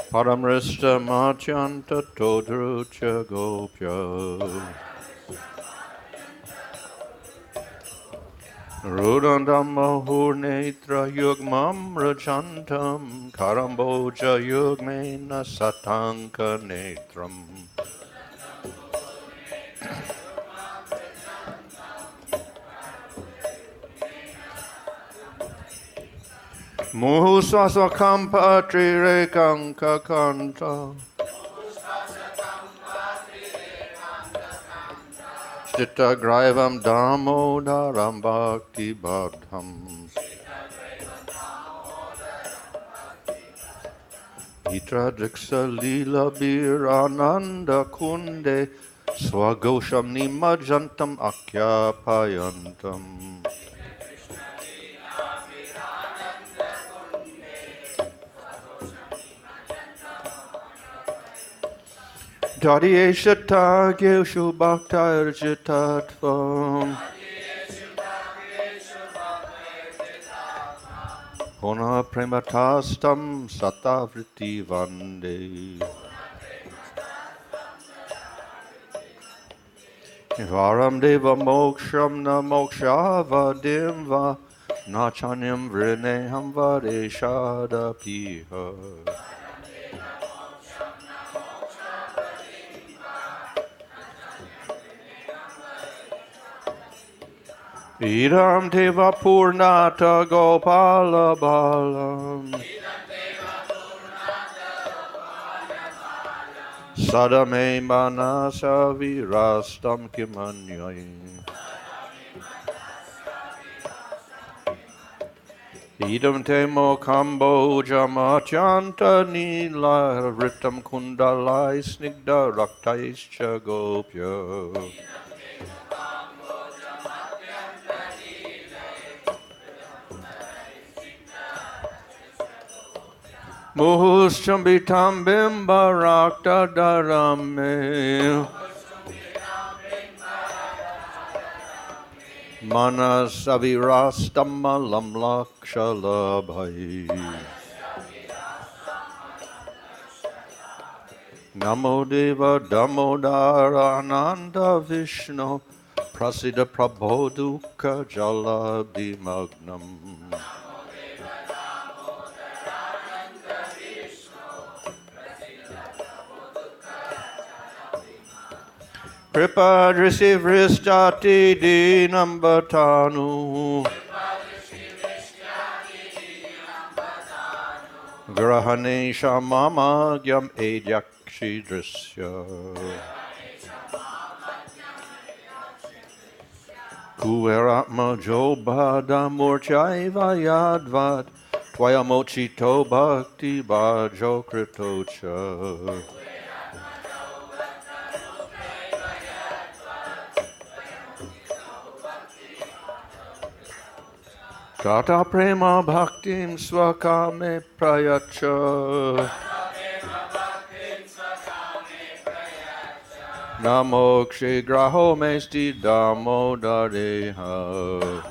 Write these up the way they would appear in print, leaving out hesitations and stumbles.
Paramrishta Machanta Todrucha Gopya Rudandam Mahurnetra Yugmam Rajantam Karamboja Yugmena Satanka Netram Muhuswasakampa Trirekanka Kanta Chitta Graivam Damodaram Bhakti Badham Itra Diksa Lila Bir Ananda Kunde Swagosham Nimajantam Akyapayantam Dadiyeshata Gyeshu Bhakta Jitatvam Puna Prematastam Satavriti Vande Varam Deva Moksham Na Mokshavadim Va Nachanyam Vrineham Vareshada Piha Idam Deva Purnata Gopala Balam Sadame Manasa Virastam Kimanyai Idam Temo Kambo Jamachanta Nila Ritam Kundalai Snigda Raktaischa Gopya Muhushtambitam Bimba Rakta Darame Manas Avirastam Malam Lakshalabhai Namo Deva Damodara Ananda Vishnu Prasida Prabodhuka Jalabdi Magnam Kripa Drisi Vristati Dinam Bhatanu Grahane Shamama Gyam Edyakshi Drisya Kuveratma Jobhada Murchaiva Yadvat Twayamochito Bhakti Bhajo Kritocha Tata Prema Bhaktim Swakame Prayacha Namo Kshigraho Mesti Damo Dareha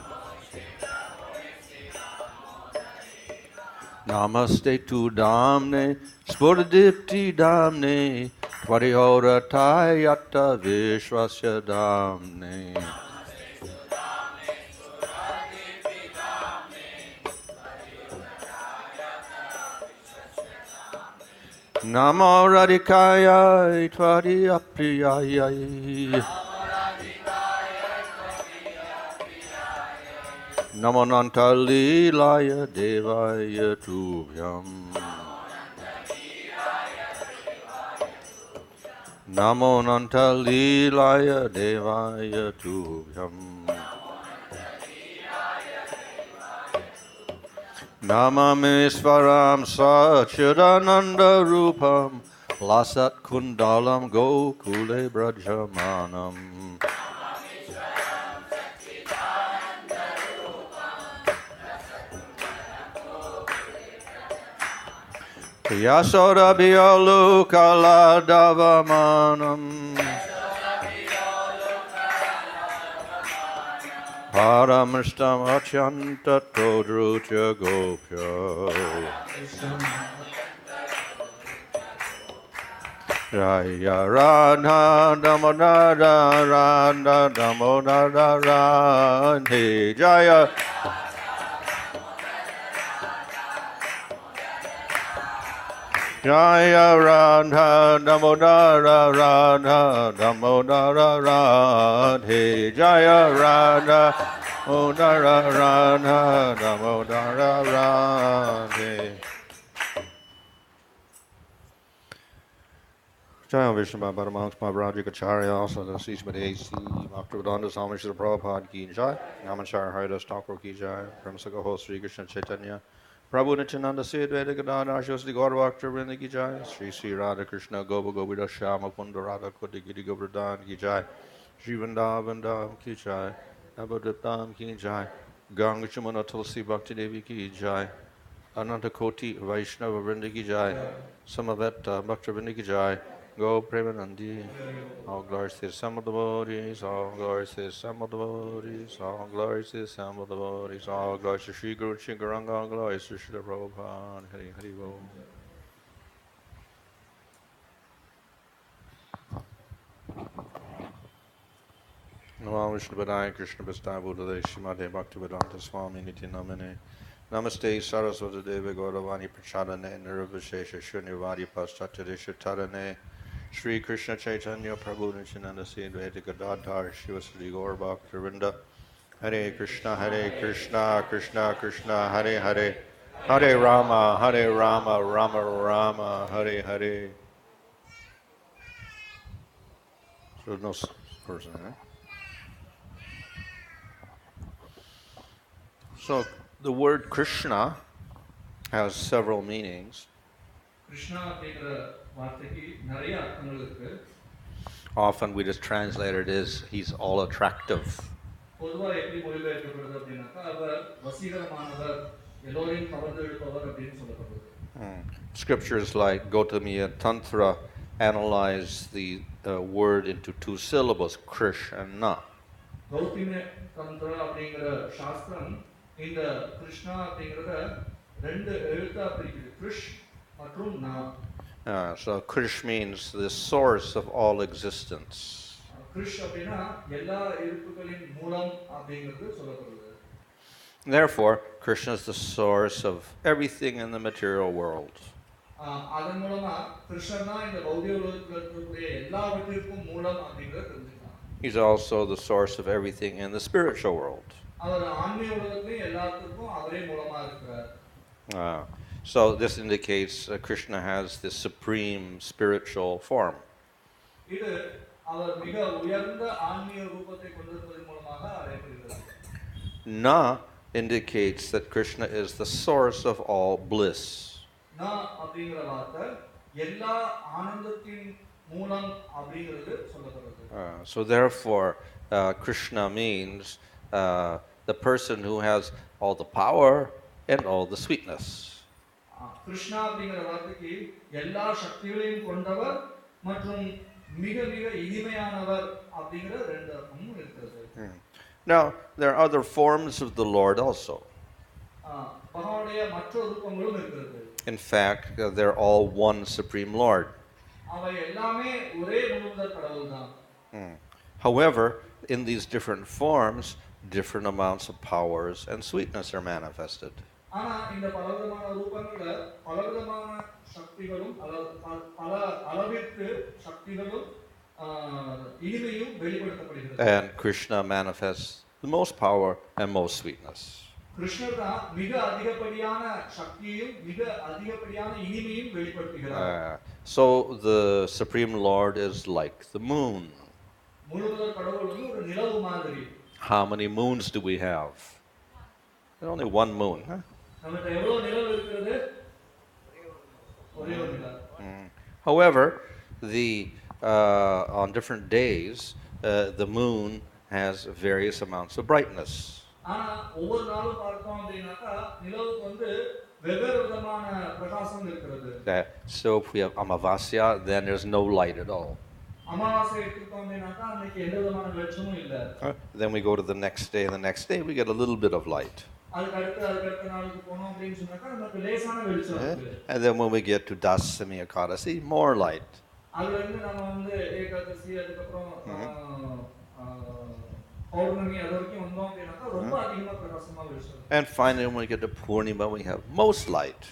Namaste tu Damne Spurdipti Damne Tvarihora Tayata Vishwasya Damne Namo Radhikaya Tvari Apriyaya Namo Nanta Lilaya Devaya Tubhyam Namo Nanta Lilaya Devaya Tubhyam Namame Svaram Sachidananda Rupam Lasat Kundalam Gokule Brajamanam Yasoda Bialu Kala Davamanam Paramristam Achanta Todrucha Gopya Jaya Radha Damodara Radha Damodara Radhe Jaya Jaya Radha Damodara Radha Damodara Radhe Jaya Radha Damodara Radha Damodara Radhe Jaya Vishnu Paramahansa Maharaj Acharya, also the Sishmati A.C. Bhaktivedanta Swami Srila Prabhupada Ki Jai, Namanchar Haridas Thakur Ki Jai, Brahmasaka Host Sri Krishna Chaitanya, Prabhu Nityananda Siddhveda Gadadhar Shri Gaura Bhakta Vrinda Ki Jai, Sri Radha Krishna Gopa Govida Shama Kunda Radha Koti Giri Govardhan Ki Jai, Sri Vrindavan Dham Ki Jai, Navadvipam Ki Jai, Ganga Chamana Tulsi Bhakti Devi Ki Jai, Ananta Koti Vaishnava Vrinda Ki Jai, Samaveta Bhakta Vrinda Ki Jai, Go Premanandi, all glories to some of the devotees, all glories to some of the devotees, all glories to some of the devotees, all glories to Sri Guru Chingaranga, all glories to Sri Prabhupada, Hari Hari Bo. Namo Vishnu Padaya Krishna Bhastaya Buddhade Shrimate Bhaktivedanta Swami Niti Namane Namaste Saraswati Deva Gauravani Prachadane Nirvishesha Shunyavadi Paschatyarisha Tadane Sri Krishna Chaitanya Prabhu Nityananda Siddhveda Gadadhar Shiva Sri Gaur Bhaktavinda Hare Krishna Krishna Krishna Hare Hare Hare Rama Rama Rama Hare Hare. So no person, eh? So the word Krishna has several meanings. Often we just translate it as he's all attractive. Scriptures like Gautamiya Tantra analyze the word into two syllables, Krishna. So Krish means the source of all existence. Therefore, Krishna is the source of everything in the material world. He's also the source of everything in the spiritual world. So this indicates Krishna has the supreme spiritual form. Na indicates that Krishna is the source of all bliss. So therefore, Krishna means the person who has all the power and all the sweetness. Now, there are other forms of the Lord also. In fact, they're all one Supreme Lord. However, in these different forms, different amounts of powers and sweetness are manifested. And Krishna manifests the most power and most sweetness. So the Supreme Lord is like the moon. How many moons do we have? There's only one moon, huh? However, on different days, the moon has various amounts of brightness. So if we have Amavasya, then there's no light at all. Then we go to the next day, and the next day we get a little bit of light. And then when we get to Dasami Ekadasi, more light. அதுல இருந்து நம்ம வந்து ஏகாதசி அதுக்கப்புறம் பௌர்ணமி அது வரைக்கும் வந்தோம் அப்படின்னாக்கா ரொம்ப அதிகமா பிரகாசமா வெளிச்சம். And finally, when we get to Purnima, we have most light.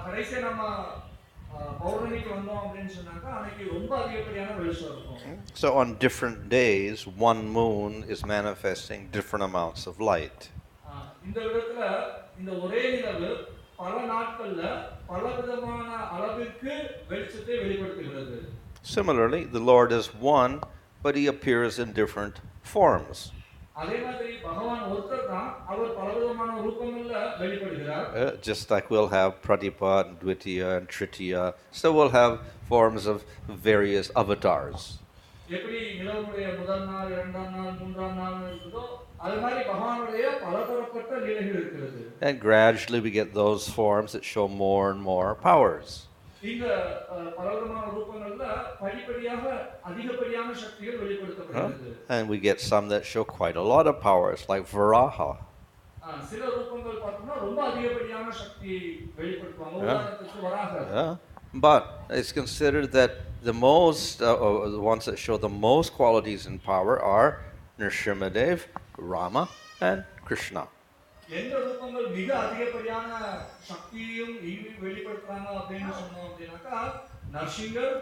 கடைசியா நம்ம பௌர்ணமிக்கு வந்தோம் அப்படின்னு சொன்னாக்கா அன்னைக்கு ரொம்ப அதிகப்படியான வெளிச்சம் இருக்கும். So on different days, one moon is manifesting different amounts of light. இந்த விதத்துல இந்த ஒரே நிலவு பல நாட்கள்ல பல விதமான அளவிற்கு வெளிச்சத்தை வெளிப்படுத்துகிறது. Similarly, the Lord is one, but he appears in different forms. அதே மாதிரி பகவான் ஒருத்தர் தான், அவர் பல விதமான ரூபங்கள்ல வெளிப்படுகிறார். Just like we'll have Pratipa and Dvitiya and Tritiya, so we'll have forms of various avatars. எப்படி நிலவுடைய முதல் நாள், இரண்டாம் நாள், மூன்றாம் நாள் இருக்குதோ அது மாதிரி பகவானுடைய பலதரப்பட்ட லீலைகள் இருக்கிறது. And gradually we get those forms that show more and more powers. இந்த பலவிதமான ரூபங்கள்ல படிப்படியாக அதிகப்படியான சக்திகள் வெளிப்படுத்தப்படுகிறது. And we get some that show quite a lot of powers, like Varaha. சில ரூபங்கள் பார்த்தோம்னா ரொம்ப அதிகப்படியான சக்தி வெளிப்படுத்துவாங்க. உதாரணத்துக்கு வராக. But it's considered that the most, the ones that show the most qualities and power are Nrsimhadev, Rama, and Krishna. எந்த ரூபங்கள் மிக அதிகப்படியான சக்தியையும் வெளிப்படுத்துறாங்க அப்படின்னு சொன்னோம் அப்படின்னாக்கா நரசிங்கர்,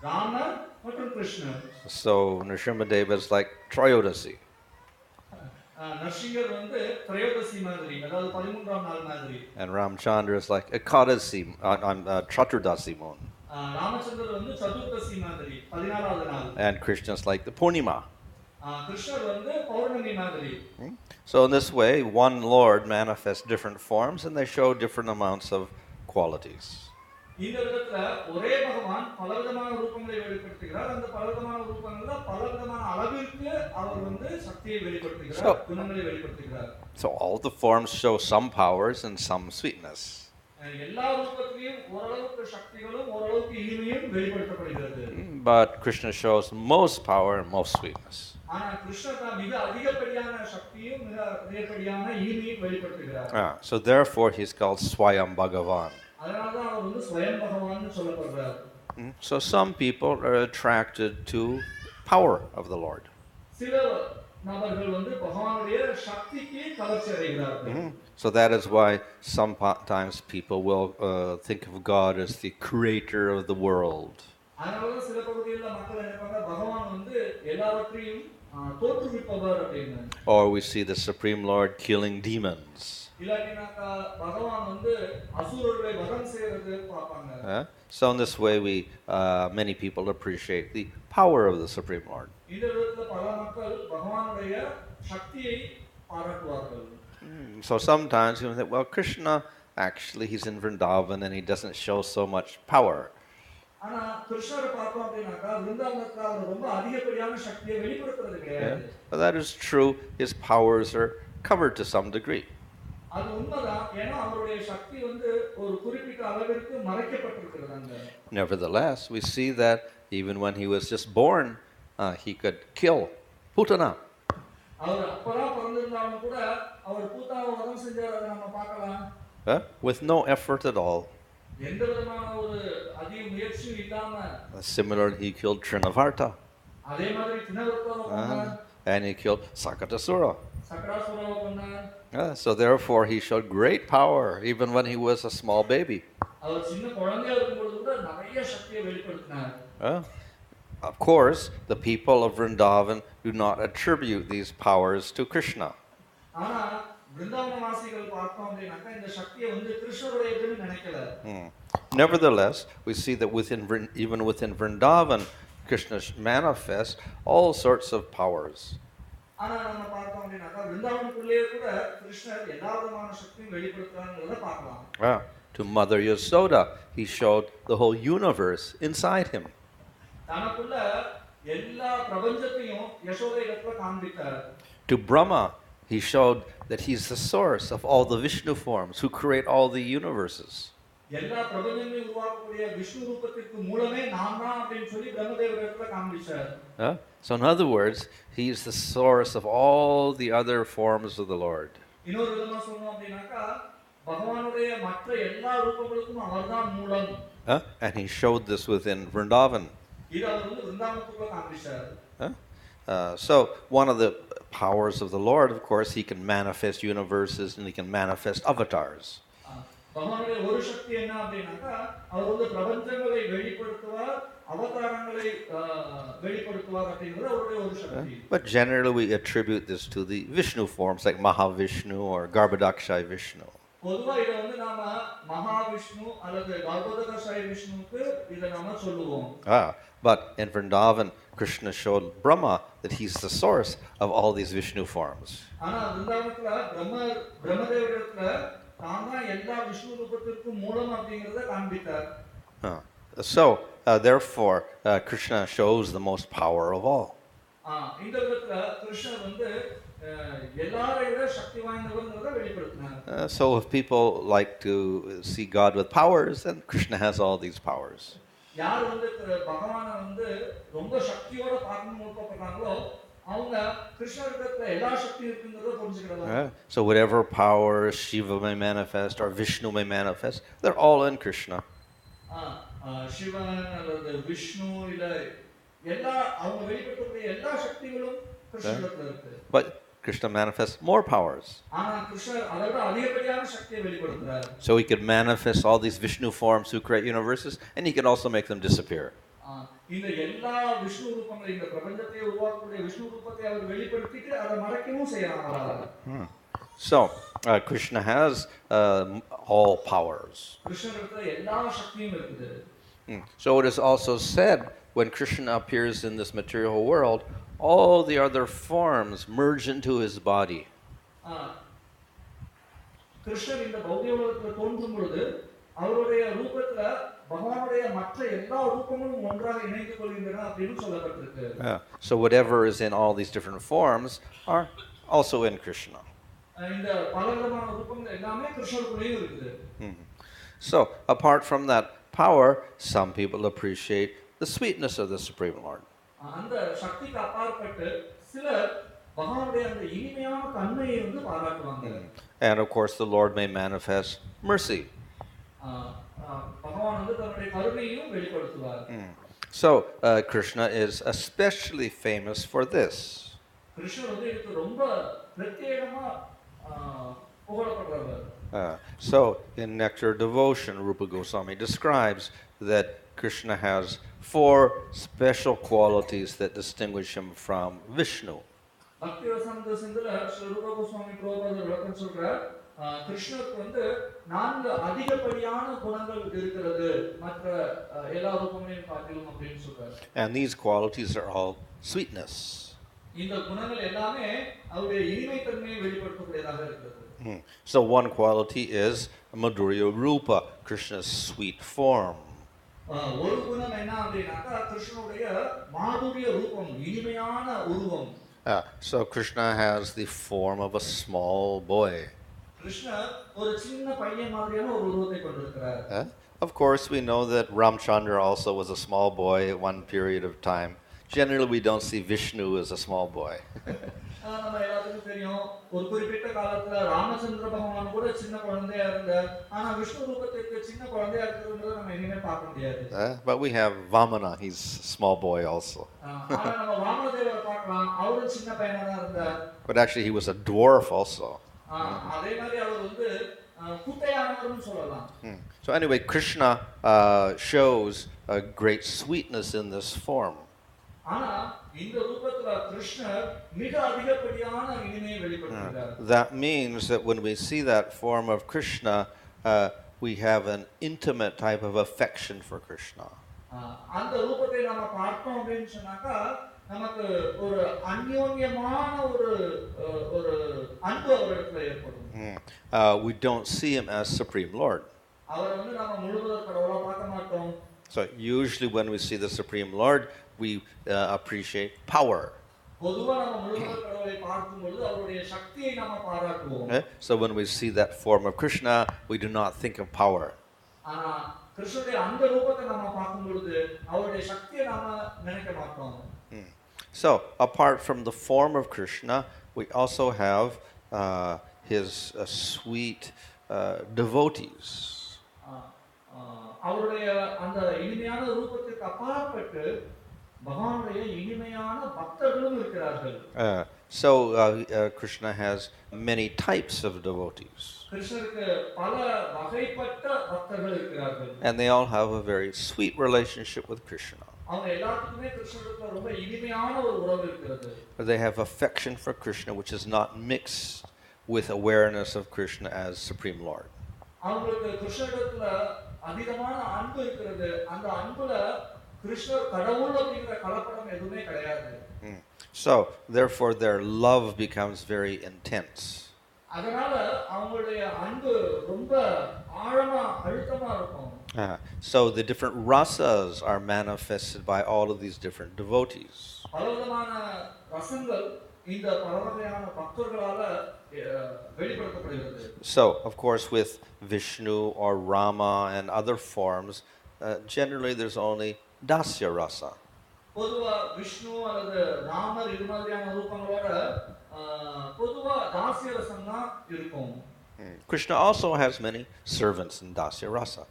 ராமர் மற்றும் கிருஷ்ணர். So Nrsimhadev is like Trayodasi. Narasingar வந்து திரையோதசி மாதிரி, அதாவது 13ஆம் நாள் மாதிரி. And Ramchandra is like Ekadasi on Chaturdasi moon. ராமச்சந்திரர் வந்து சதுர்தசி மாதிரி 14வது நாள். And Krishna is like the Purnima. கிருஷ்ணர் வந்து பௌர்ணமி மாதிரி. So in this way, one Lord manifests different forms and they show different amounts of qualities. இந்த விதத்துல ஒரே பகவான் பலவிதமான ரூபங்களை வெளிப்படுத்துகிறார். அந்த பலவிதமான ரூபங்கள்ல பலவிதமான அளவிற்கு அவர் வந்து சக்தியை வெளிப்படுத்துகிறார், குணங்களை வெளிப்படுத்துகிறார். So all the forms show some powers and some sweetness. எல்லா ரூபத்திலும் ஓரளவுக்கு சக்திகளும் ஓரளவுக்கு இனிமையும் வெளிப்படுத்தப்படுகிறது. But Krishna shows most power and most sweetness. ஆனா கிருஷ்ணர் தான் மிக அதிகப்படியான சக்தியும் மிக அதிகப்படியான இனிமையும் வெளிப்படுத்துகிறார். So therefore he's called Swayam Bhagavan. அதனால தான் அவர் வந்து ஸ்வயம் பகவான்னு சொல்லப்படுறார். So some people are attracted to power of the Lord. சில நபர்கள் வந்து பகவானுடைய சக்திக்கு கவர்ச்சி அடைகிறார்கள். So that is why sometimes people will think of God as the creator of the world. அதனால சில பகுதிகளில மக்கள் நினைப்பாங்க பகவான் வந்து எல்லாவற்றையும் தோற்றுவிப்பவர் அப்படின்னு. Or we see the Supreme Lord killing demons. இல்லாட்டினாக்கா பகவான் வந்து அசுரர்களை வதம் செய்யறது பார்ப்பாங்க. So in this way we many people appreciate the power of the Supreme Lord. இந்த விதத்துல பல மக்கள் பகவானுடைய சக்தியை பாராட்டுவார்கள். So sometimes you think, well, Krishna actually he's in Vrindavan and he doesn't show so much power. ஆனா கிருஷ்ணரை பார்த்தோம் அப்படினாக்கா விருந்தாவனத்துல அவர் ரொம்ப அதிகப்படியான சக்தியை வெளிப்படுத்துறது கிடையாது. That is true. His powers are covered to some degree. அது உண்மைதான். ஏன்னா அவருடைய சக்தி வந்து ஒரு குறிப்பிட்ட அளவிற்கு மறைக்கப்பட்டிருக்கிறது அங்க. Nevertheless, we see that even when he was just born, he could kill Putana. அவர் அப்பதான் பிறந்திருந்தாலும் கூட அவர் பூத்தாவை வதம் செஞ்சார், நம்ம பார்க்கலாம். With no effort at all. எந்த விதமான ஒரு அதிக முயற்சியும் இல்லாம. Similarly, he killed Trinavarta. அதே மாதிரி தினவர்த்தனை கொன்னார். And he killed Sakatasura. சக்கராசுரனை கொன்னார். So therefore he showed great power even when he was a small baby. அவர் சின்ன குழந்தையா இருக்கும்போது கூட நிறைய சக்தியை வெளிப்படுத்தினார். Of course, the people of Vrindavan do not attribute these powers to Krishna. ஆனா விருந்தாவனவாசிகள் பார்த்தோம் அப்படினாக்கா இந்த சக்தியை வந்து கிருஷ்ணருடையதுன்னு நினைக்கல. Nevertheless, we see that even within Vrindavan, Krishna manifests all sorts of powers. ஆனா நம்ம பார்த்தோம் அப்படினாக்கா விருந்தாவனக்குள்ளேயே கூட கிருஷ்ணர் எல்லா விதமான சக்தியும் வெளிப்படுத்துறாங்கறத பார்க்கலாம். To Mother Yasoda, he showed the whole universe inside him. தனக்குள்ள எல்லா பிரபஞ்சத்தையும் யசோதையிடத்துல காண்பித்தார். To Brahma, he showed that he's the source of all the Vishnu forms who create all the universes. எல்லா பிரபஞ்சங்களையும் உருவாக்கக்கூடிய விஷ்ணு ரூபத்திற்கு மூலமே நான் தான் அப்படினு சொல்லி பிரம்மதேவரிடத்துல காண்பிச்சார். So in other words, he is the source of all the other forms of the Lord. இன்னொரு விதமா சொல்லணும் அப்படினாக்கா பகவானுடைய மற்ற எல்லா ரூபங்களுக்கும் அவர்தான் மூலம். And he showed this within Vrindavan. இது அவர் வந்து விருந்தாவனத்துக்குள்ள காண்பிச்சார். So one of the powers of the Lord, of course, he can manifest universes and he can manifest avatars. பகவானுடைய ஒரு சக்தி என்ன அப்படின்னாக்கா அவர் வந்து பிரபஞ்சங்களை வெளிப்படுத்துவார், அவதாரங்களை வெளிப்படுத்துவார் அப்படிங்கிறது அவருடைய ஒரு சக்தி. But generally we attribute this to the Vishnu forms like Mahavishnu or Garbhodakshaya Vishnu. பொதுவா இத வந்து நாம மகாவிஷ்ணு அல்லது கர்ப்போதகசாய விஷ்ணுவுக்கு இத நாம சொல்லுவோம். But in Vrindavan, Krishna showed Brahma that he's the source of all these Vishnu forms. ஆனா விருந்தாவனத்துல பிரம்மதேவரிடத்துல தான் தான் எல்லா விஷ்ணு ரூபத்திற்கும் மூலம் அப்படிங்கறத காண்பித்தார். So therefore Krishna shows the most power of all. இந்த விதத்துல கிருஷ்ணர் வந்து எல்லாரை விட சக்தி வாய்ந்தவர்ங்கறத வெளிப்படுத்தினார். So if people like to see God with powers, then Krishna has all these powers. யார் வந்து பகவானை வந்து ரொம்ப சக்தியோட பார்க்கணும்னு விருப்பப்படுறாங்களோ அவங்க கிருஷ்ணரிடத்துல எல்லா சக்தியும் இருக்குங்கறத புரிஞ்சுக்கலாம். So whatever power Shiva may manifest or Vishnu may manifest, they're all in Krishna. Sivan அல்லது விஷ்ணு இல்ல எல்லா அவங்க வெளிப்படுத்தக்கூடிய எல்லா சக்திகளும் கிருஷ்ணரிடத்துல இருக்கு. But Krishna manifests more powers. ஆனா கிருஷ்ணர் அதோட அதிகப்படியான சக்தியை வெளிப்படுத்துறார். So he could manifest all these Vishnu forms who create universes, and he could also make them disappear. இந்த எல்லா விஷ்ணு ரூபங்களை இந்த பிரபஞ்சத்தை உருவாக்கக்கூடிய விஷ்ணு ரூபத்தை அவர் வெளிப்படுத்திட்டு அதை மறைக்கவும் செய்யறாங்க. So Krishna has all powers. கிருஷ்ணரிடத்துல எல்லா சக்தியும் இருக்குது. So it is also said when Krishna appears in this material world, all the other forms merge into his body. கிருஷ்ணர் இந்த பௌதிக உலகத்துல தோன்றும் பொழுது அவருடைய ரூபத்துல பகவானுடைய மற்ற எல்லா ரூபங்களும் ஒன்றாக இணைந்து கொள்கின்றன அப்படின்னு சொல்லப்பட்டிருக்கு. So whatever is in all these different forms are also in Krishna. இந்த பலவிதமான ரூபங்கள் எல்லாமே கிருஷ்ணருக்குள்ளேயே இருக்குது. So apart from that power, some people appreciate the sweetness of the Supreme Lord. அந்த சக்திக்கு அப்பாற்பட்டு சிலர் பகவானுடைய அந்த இனிமையான தன்மையை வந்து பாராட்டுவாங்க. And of course the Lord may manifest mercy. பகவான் வந்து தன்னுடைய கருணையையும் வெளிப்படுத்துவார். So Krishna is especially famous for this. கிருஷ்ணர் வந்து இதுக்கு ரொம்ப பிரத்யேகமா புகழப்படுறவர். So in Nectar Devotion, Rupa Goswami describes that Krishna has 4 special qualities that distinguish him from Vishnu. பக்தி ரசமந்த சிந்தல ஸ்ரீ ரூப கோஸ்வாமி பிரபுபாதர் விளக்கம் சொல்றார், கிருஷ்ணருக்கு வந்து 4 அதிகப்படியான குணங்கள் இருக்கிறது மற்ற எல்லா ரூபங்களையும் காட்டிலும் அப்படின்னு சொல்றார். And these qualities are all sweetness. இந்த குணங்கள் எல்லாமே அவருடைய இனிமைத்தன்மையை வெளிப்படுத்தக்கூடியதாக இருக்கிறது. So one quality is Madhurya Rupa, Krishna's sweet form. ஒரு குணம் என்ன அப்படினாக்கா கிருஷ்ணனுடைய மாதுரிய ரூபம், இனிமையான உருவம். So Krishna has the form of a small boy. கிருஷ்ணர் ஒரு சின்ன பையன் மாதிரியான ஒரு உருவத்தை கொண்டிருக்கிறார். Of course we know that Ramchandra also was a small boy at one period of time. Generally we don't see Vishnu as a small boy. நம்ம எல்லாத்துக்கும் தெரியும் ஒரு குறிப்பிட்ட காலத்துல ராமச்சந்திர பகவான் கூட சின்ன குழந்தையா இருந்தார். ஆனா விஷ்ணு ரூபத்துக்கு சின்ன குழந்தையா இருக்குறதுன்றத நம்ம எங்கேயுமே பார்க்க முடியாது. But we have Vamana, he's a small boy also. ஆனா நம்ம வாமதேவரை பார்க்கலாம், அவரும் சின்ன பையனா தான் இருந்தார். But actually he was a dwarf also. அதே மாதிரி அவர் வந்து குட்டையானவர்னு சொல்லலாம். So anyway, Krishna shows a great sweetness in this form. ஆனா இந்த ரூபத்துல கிருஷ்ணர் மிக அதிகப்படியான இனிமையை வெளிப்படுத்துகிறார். That means that when we see that form of Krishna, we have an intimate type of affection for Krishna. அந்த ரூபத்தை நாம பார்த்தோம் அப்படினு சொன்னாக்கா நமக்கு ஒரு அன்யோன்யமான ஒரு அன்பு அவரிடத்துல ஏற்படும். We don't see him as Supreme Lord. அவரை வந்து நாம முழுவதும் கடவுளா பார்க்க மாட்டோம். So usually when we see the Supreme Lord, we appreciate power. பொதுவா நாம முழுவதும் கடவுளை பார்க்கும்போது அவருடைய சக்தியை நாம பாராட்டுவோம். So when we see that form of Krishna, we do not think of power. ஆனா கிருஷ்ணருடைய அந்த ரூபத்தை நாம பார்க்கும்போது அவருடைய சக்தியை நாம நினைக்க மாட்டோம். So apart from the form of Krishna, we also have his sweet devotees. அவருடைய அந்த இனிமையான ரூபத்திற்கு அப்பாற்பட்டு பகவானுடைய இனிமையான பக்தர்களும் இருக்கிறார்கள். Krishna has many types of devotees. கிருஷ்ணருக்கு பல வகைப்பட்ட பக்தர்கள் இருக்கிறார்கள். And they all have a very sweet relationship with Krishna. அவங்க எல்லாத்துக்குமே கிருஷ்ணருக்கு ரொம்ப இனிமையான ஒரு உறவு இருக்கிறது. They have affection for Krishna which is not mixed with awareness of Krishna as Supreme Lord. அவங்களுக்கு கிருஷ்ணரிடத்துல அதிகமான அன்பு இருக்கிறது. அந்த அன்புல கிருஷ்ணர் கடவுள் அப்படிங்கிற கலப்படம் எதுவுமே கிடையாது. So therefore their love becomes very intense. அதனால அவங்களுடைய அன்பு ரொம்ப ஆழமா அழுத்தமா இருக்கும். So the different rasas are manifested by all of these different devotees. பலவிதமான ரசங்கள் இந்த பலவகையான பக்தர்களால வெளிப்படுத்தப்படுகிறது. So of course with Vishnu or Rama and other forms, generally there's only dasya rasa. பொதுவா விஷ்ணு அல்லது ராமர் இது மாதிரியான ரூபங்களோட பொதுவா தாஸ்ய ரசம் தான் இருக்கும். Krishna also has many servants in dasya rasa.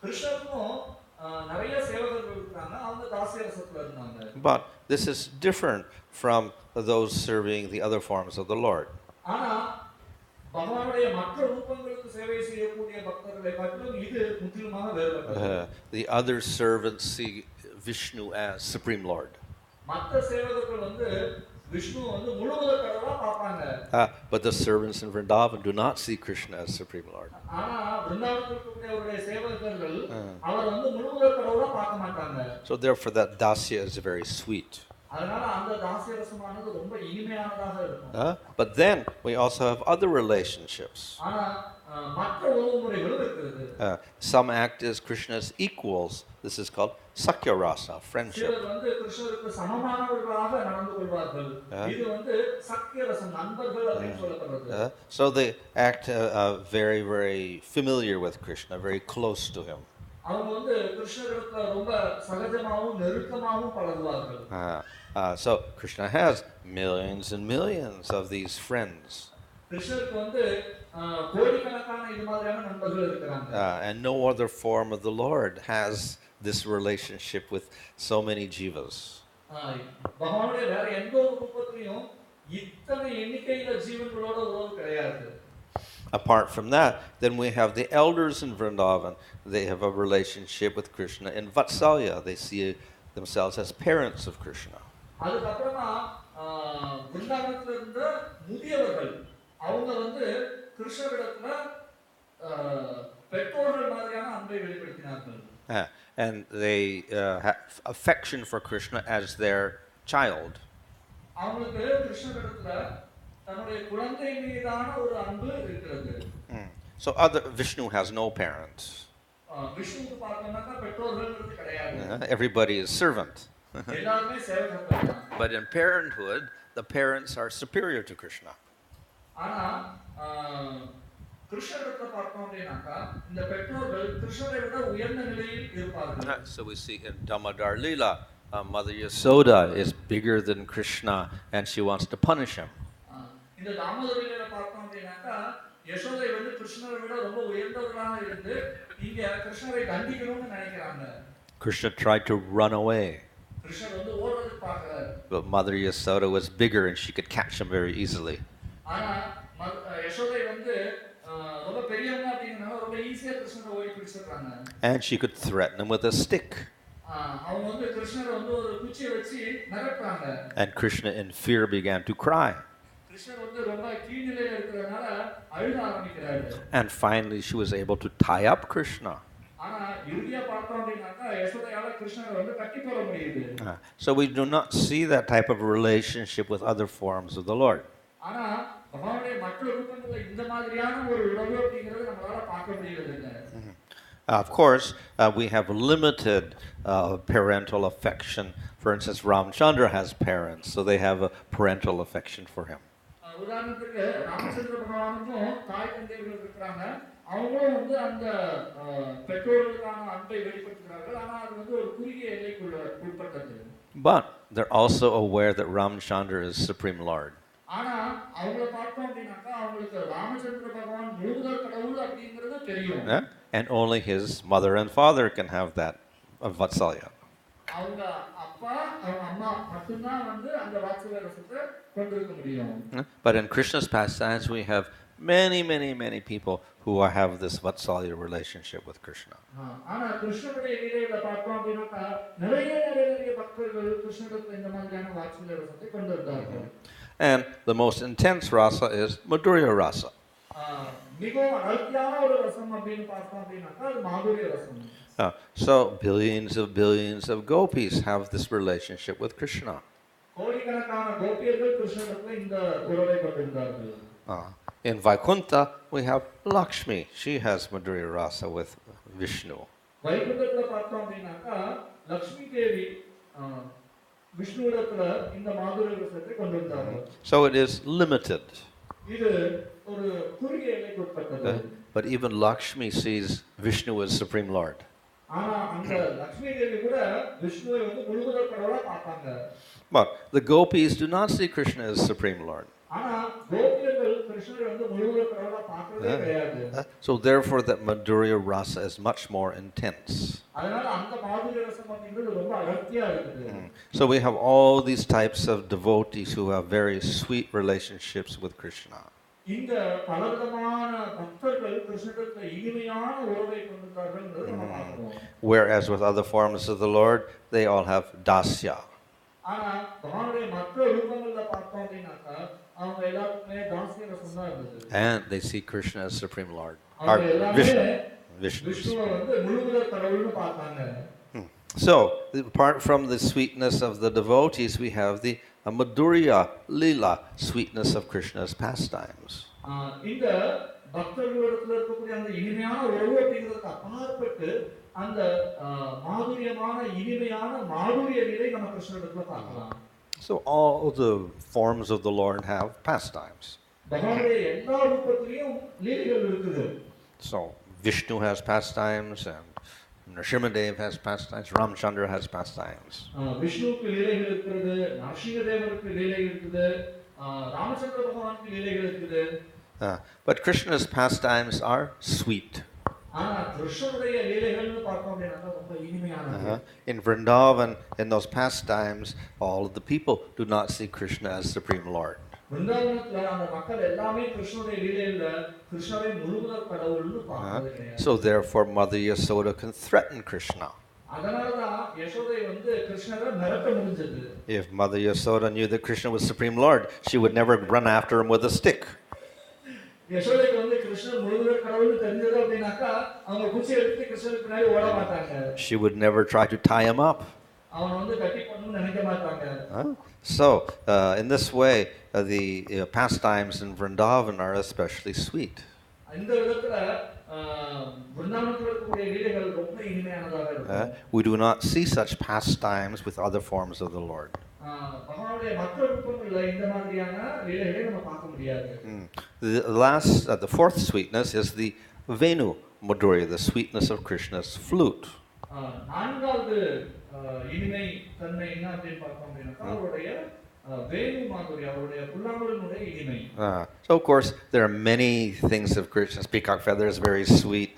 கிருஷ்ணருக்கும் நிறைய சேவகர்கள் இருக்காங்க, அவங்க தாஸ்ய ரசத்துல இருந்தாங்க. But this is different from those serving the other forms of the Lord. ஆனா பகவானுடைய மற்ற ரூபங்களுக்கு சேவை செய்யக்கூடிய பக்தர்களை காட்டிலும் இது முற்றிலுமாக வேறுபட்டது. The other servants see Vishnu as Supreme Lord. மற்ற சேவகர்கள் வந்து விஷ்ணு வந்து முழுவதும் கடவுளா பார்ப்பாங்க. But the servants in Vrindavan do not see Krishna as Supreme Lord. ஆனா விருந்தாவனத்தில் இருக்கக்கூடிய சேவகர்கள் அவர் வந்து முழுவதும் கடவுளா பார்க்க மாட்டாங்க. So therefore that dasya is very sweet. அதனால அந்த தாஸ்ய ரசமானது ரொம்ப இனிமையானதாக இருக்கும். But then we also have other relationships. ஆனா மற்ற உறவுமுறைகளும் இருக்குது. Some act as Krishna's equals. This is called sakya rasa, friendship. சிலர் வந்து கிருஷ்ணருக்கு சமமானவர்களாக நடந்து கொள்வார்கள். இது வந்து சக்கிய ரசம், நண்பர்கள் அப்படின்னு சொல்லப்படுறது. So they act very very familiar with Krishna, very close to him. அவங்க வந்து கிருஷ்ணரிடத்துல ரொம்ப சகஜமாவும் நெருக்கமாவும் பழகுவார்கள். So Krishna has millions and millions of these friends. கிருஷ்ணருக்கு வந்து கோடிக்கணக்கான இது மாதிரியான நண்பர்கள் இருக்காங்க. And no other form of the Lord has this relationship with so many jivas. பகவானுடைய வேற எந்த ஒரு ரூபத்திலும் இத்தனை எண்ணிக்கையில ஜீவன்களோட உறவு கிடையாது. Apart from that, then we have the elders in Vrindavan. They have a relationship with Krishna in Vatsalya. They see themselves as parents of Krishna. அதுக்கப்புறமா விருந்தாவனத்துல இருந்த முதியவர்கள் அவங்க வந்து கிருஷ்ணரிடத்துல பெற்றோர்கள் மாதிரியான அன்பை வெளிப்படுத்தினார்கள். And they have affection for Krishna as their child. அவங்களுக்கு கிருஷ்ணரிடத்துல தன்னுடைய குழந்தை மீதான ஒரு அன்பு இருக்கிறது. So Vishnu has no parents. விஷ்ணுவுக்கு பார்த்தோம்னா பெற்றோர்கள் கிடையாது. Everybody is servant. எல்லாரும் சேவகர்கள் தான். But in parenthood, the parents are superior to Krishna. ஆனா கிருஷ்ணரிடத்துல பார்த்தோம் அப்படின்னாக்கா இந்த பெற்றோர்கள் கிருஷ்ணரை விட உயர்ந்த நிலையில் இருப்பார்கள். So we see in Damodar Leela, Mother Yasoda is bigger than Krishna and she wants to punish him. இந்த தாமோதர லீலையில பார்த்தோம் அப்படின்னாக்கா யசோதை வந்து கிருஷ்ணரை விட ரொம்ப உயர்ந்தவர்களாக இருந்து இங்க கிருஷ்ணரை தண்டிக்கணும்னு நினைக்கிறாங்க. Krishna tried to run away. கிருஷ்ணர் வந்து ஓடுறதுக்கு பார்க்கறாரு. But Mother Yasoda was bigger and she could catch him very easily. ஆனா யசோதை வந்து ரொம்ப பெரியவங்க அப்படிங்கறனால ரொம்ப ஈஸியா கிருஷ்ணரை ஓடி பிடிச்சிடுறாங்க. And she could threaten him with a stick. அவங்க வந்து கிருஷ்ணரை வந்து ஒரு குச்சியை வச்சு மிரட்டுறாங்க. And Krishna in fear began to cry. கிருஷ்ணர் வந்து ரொம்ப கீழ்நிலையில இருக்கிறனால அழுக ஆரம்பிக்கிறாரு. And finally she was able to tie up Krishna. ஆனா இறுதியா பார்த்தோம் அப்படின்னாக்கா யசோதையால கிருஷ்ணரை வந்து கட்டி போட முடியுது. So we do not see that type of relationship with other forms of the Lord. ஆனா பகவானுடைய மற்ற ரூபங்கள்ல இந்த மாதிரியான ஒரு உறவு அப்படிங்கறது நம்மளால பார்க்க முடியறதில்ல. Of course, we have limited parental affection. For instance, Ramchandra has parents, so they have a parental affection for him. உதாரணத்துக்கு ராமச்சந்திர பகவானுக்கும் தாய் தந்தையர்கள் இருக்காங்க. அவங்களும் வந்து அந்த பெற்றோர்களுக்கான அன்பை வெளிப்படுத்துகிறார்கள். ஆனா அது வந்து ஒரு குறுகிய எல்லைக்குள்ள உட்பட்டது. But they're also aware that Ramchandra is Supreme Lord. ஆனா அவங்கள பார்த்தோம் அப்படின்னாக்கா அவங்களுக்கு ராமச்சந்திர பகவான் முழுமுதற் கடவுள் அப்படிங்கிறது தெரியும். Yeah? And only his mother and father can have that vatsalya. அவங்க அப்பா அவங்க அம்மா மட்டும்தான் வந்து அந்த வாத்சல்ய ரசத்தை கொண்டிருக்க முடியும். But in Krishna's pastimes, we have many people who have this vatsalya relationship with Krishna. ஆனா கிருஷ்ணனுடைய லீலையில பார்த்தோம் அப்படின்னாக்கா நிறைய பக்தர்கள் கிருஷ்ணனுக்கு இந்த மாதிரியான வாத்சல்ய ரசத்தை கொண்டிருந்தார்கள். And the most intense rasa is Madhurya rasa. மிகவும் அடர்த்தியான ஒரு ரசம் அப்படின்னு பார்த்தோம் அப்படின்னாக்கா அது மாதுரிய ரசம். So billions of gopis have this relationship with Krishna. கோடிக்கணக்கான கோபியர்கள் கிருஷ்ணனுக்கு இந்த உறவை கொண்டிருந்தார்கள். In Vaikuntha, we have Lakshmi. She has Madhurya rasa with Vishnu. வைகுண்டத்துல பார்த்தோம் அப்படின்னாக்கா லக்ஷ்மி தேவி விஷ்ணுவிடத்துல இந்த மாதுரிய ரசத்தை கொண்டிருந்தார்கள். So it is limited. இது ஒரு குறுகிய எல்லைக்கு உட்பட்டது. But even Lakshmi sees Vishnu as Supreme Lord. ஆனா அந்த லக்ஷ்மி தேவி கூட விஷ்ணுவை வந்து முழுமுதற் கடவுளா பார்த்தாங்க. But the gopis do not see Krishna as Supreme Lord. ஆனா கோபியர்கள் கிருஷ்ணரை வந்து முழுமுதற் கடவுளா பார்க்கறதே கிடையாது. So therefore that Madhurya rasa is much more intense. அதனால அந்த மாதுரிய ரசம் அப்படிங்கிறது ரொம்ப அடர்த்தியா இருக்குது. So we have all these types of devotees who have very sweet relationships with Krishna. இந்த பலவிதமான பக்தர்கள் கிருஷ்ணருக்கு இனிமையான உறவை கொண்டிருந்தார்கள் நம்ம பார்க்கிறோம். Whereas with other forms of the Lord, they all have dasya. ஆனா பகவானுடைய மற்ற ரூபங்கள்ல பார்த்தோம் அப்படின்னாக்கா அவங்க எல்லாருமே தாசிய ரசம் தான் இருந்தது. And they see Krishna as Supreme Lord. Vishnu வந்து முழுமுதற் கடவுள்னு பார்த்தாங்க. So, apart from the sweetness of the devotees, we have the Madhurya Leela, sweetness of Krishna's pastimes. இந்த பக்தர்களிடத்துல இருக்கக்கூடிய அந்த இனிமையான உறவு அப்படிங்கிறதுக்கு அப்பாற்பட்டு அந்த மாதுரியமான இனிமையான மாதுரிய நிலை நம்ம கிருஷ்ணனிடத்துல பார்க்கலாம். So all the forms of the Lord have pastimes. பகவானுடைய எல்லா ரூபத்திலும் லீலைகள் இருக்குது. So Vishnu has pastimes and Nrsimhadev has pastimes, Ramchandra has pastimes. விஷ்ணுவுக்கு லீலைகள் இருக்குது, நரசிம்மதேவருக்கு லீலை இருக்குது, ராமச்சந்திர பகவானுக்கு லீலைகள் இருக்குது. But Krishna's pastimes are sweet. In Vrindavan, in those pastimes, all of the people do not see Krishna as Supreme Lord. So therefore Mother Yasoda can threaten Krishna. If Mother Yasoda knew that Krishna was Supreme Lord, she would never run after him with a stick. She would never try to tie him up. So, in this way, the pastimes in Vrindavan are especially sweet. We do not see such pastimes with other forms of the Lord. The fourth sweetness is the Venu Madhurya, the sweetness of Krishna's flute. So of course there are many things of Krishna's peacock feather is very sweet.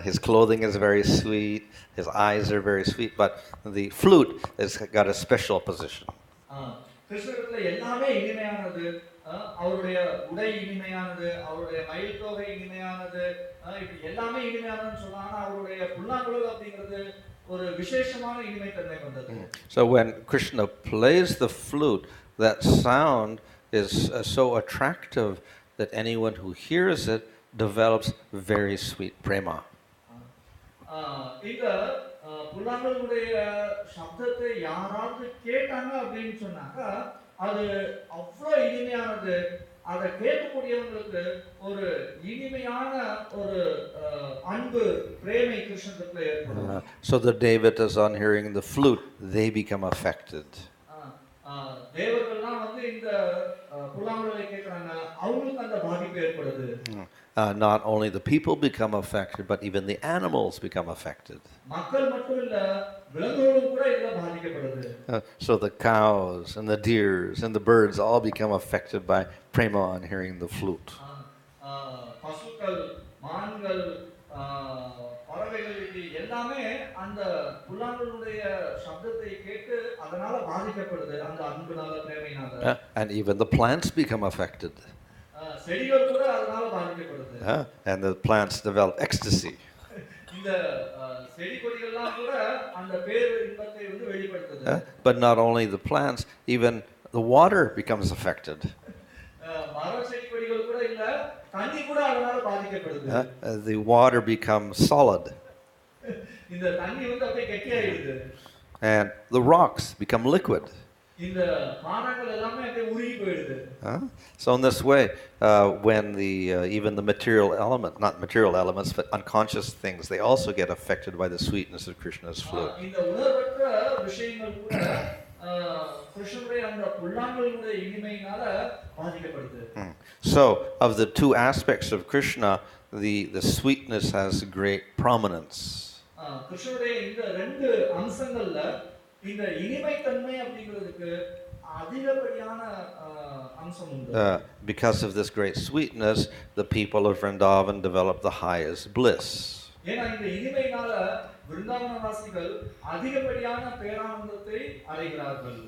His clothing is very sweet. His eyes are very sweet. But the flute has got a special position. அவருடைய உடை இனிமையானது, அவருடைய மயில் தொகை இனிமையானது, இப்படி எல்லாமே இனிமையானதுன்னு சொன்னாங்க. அவருடைய புல்லாங்குழல் அப்படிங்கிறது ஒரு விசேஷமான இனிமை தன்மை கொண்டது. So when Krishna plays the flute, that sound is so attractive that anyone who hears it develops very sweet prema. இந்த புல்லாங்குழலுடைய சப்தத்தை யாராவது கேட்டாங்க அப்படின்னு சொன்னாக்கா அது அவ்வளவு இனிமையானது. அதை கேட்கக்கூடியவங்களுக்கு ஒரு இனிமையான ஒரு அன்பு பிரேமை கிருஷ்ணத்துல ஏற்படும். So the devatas on hearing the flute, they become affected. தேவர்கள்லாம் வந்து இந்த புல்லாங்குழலை கேட்கறாங்க, அவங்களுக்கு அந்த பாதிப்பு ஏற்படுது. not only the people become affected, but even the animals become affected. மக்கள் மட்டும் இல்ல, விலங்குகளும் கூட இதுல பாதிக்கப்படுது. So the cows and the deers and the birds all become affected by prema on hearing the flute. பசுக்கள், மான்கள், பறவைகள் இது எல்லாமே அந்த புல்லாங்குழலுடைய சப்தத்தை கேட்டு அதனால பாதிக்கப்படுது, அந்த அன்புனால, பிரேமையினால. And even the plants become affected. செடிகள் கூட அதனால பாதிக்கப்படுது. And the plants develop ecstasy. இந்த செடி கொடிகள்லாம் கூட அந்த பேர் இன்பத்தை வந்து வெளிப்படுத்துது. But not only the plants, even the water becomes affected. மரம் செடி கொடிகள் கூட இல்ல, தண்ணி கூட அதனால பாதிக்கப்படுது. The water becomes solid. இந்த தண்ணி வந்து அப்படியே கெட்டியாயிடுது. And the rocks become liquid. இந்த பாறைகள் எல்லாமே அப்படியே உருகி போயிடுது. So in this way, when even the material element, not material elements, but unconscious things, they also get affected by the sweetness of Krishna's flute. இந்த உணர்வற்ற விஷயங்கள் கூட கிருஷ்ணனுடைய அந்த புல்லாங்குழலுடைய இனிமையினால பாதிக்கப்படுது. So of the two aspects of Krishna, the sweetness has great prominence. கிருஷ்ணனுடைய இந்த ரெண்டு அம்சங்கள்ல இந்த இனிமைத்தன்மை அப்படிங்கிறதுக்கு அதிகப்படியான அம்சம் உண்டு. Because of this great sweetness, the people of Vrindavan develop the highest bliss. ஏன்னா இந்த இனிமையினால விருந்தாவனவாசிகள் அதிகப்படியான பேரானந்தத்தை அடைகிறார்கள்.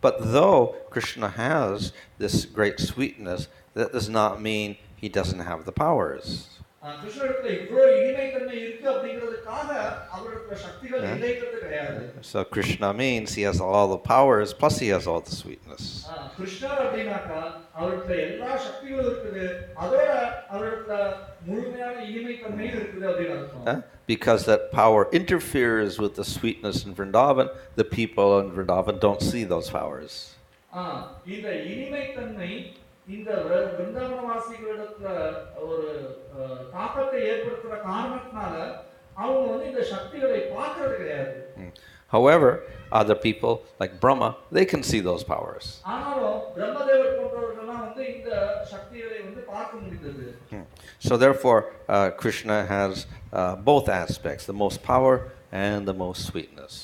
But though Krishna has this great sweetness, that does not mean he doesn't have the powers. கிருஷ்ணருக்கு இவ்வளோ இனிமைத்தன்மை இருக்கு அப்படிங்கிறதுக்காக அவருக்கு சக்திகள் இல்லைங்கிறது கிடையாது. So Krishna means he has all the powers, plus he has all the sweetness. கிருஷ்ணர் அப்படினாக்கா அவருக்கு எல்லா சக்திகளும் இருக்குது, அதோட அவருக்கு முழுமையான இனிமைத்தன்மையும் இருக்குது அப்படின்னு அர்த்தம். Because that power interferes with the sweetness in Vrindavan, the people in Vrindavan don't see those powers. இந்த இனிமைத்தன்மை இந்த விருந்தாவனவாசிகளிடத்துல ஒரு தாக்கத்தை ஏற்படுத்துற காரணத்தினால அவங்க வந்து இந்த சக்திகளை பார்க்கிறது கிடையாது. However, other people like Brahma, they can see those powers. ஆனாலும் பிரம்மதேவர் போன்றவர்கள்லாம் வந்து இந்த சக்திகளை வந்து பார்க்க முடியுது. So therefore, Krishna has both aspects, the most power and the most sweetness.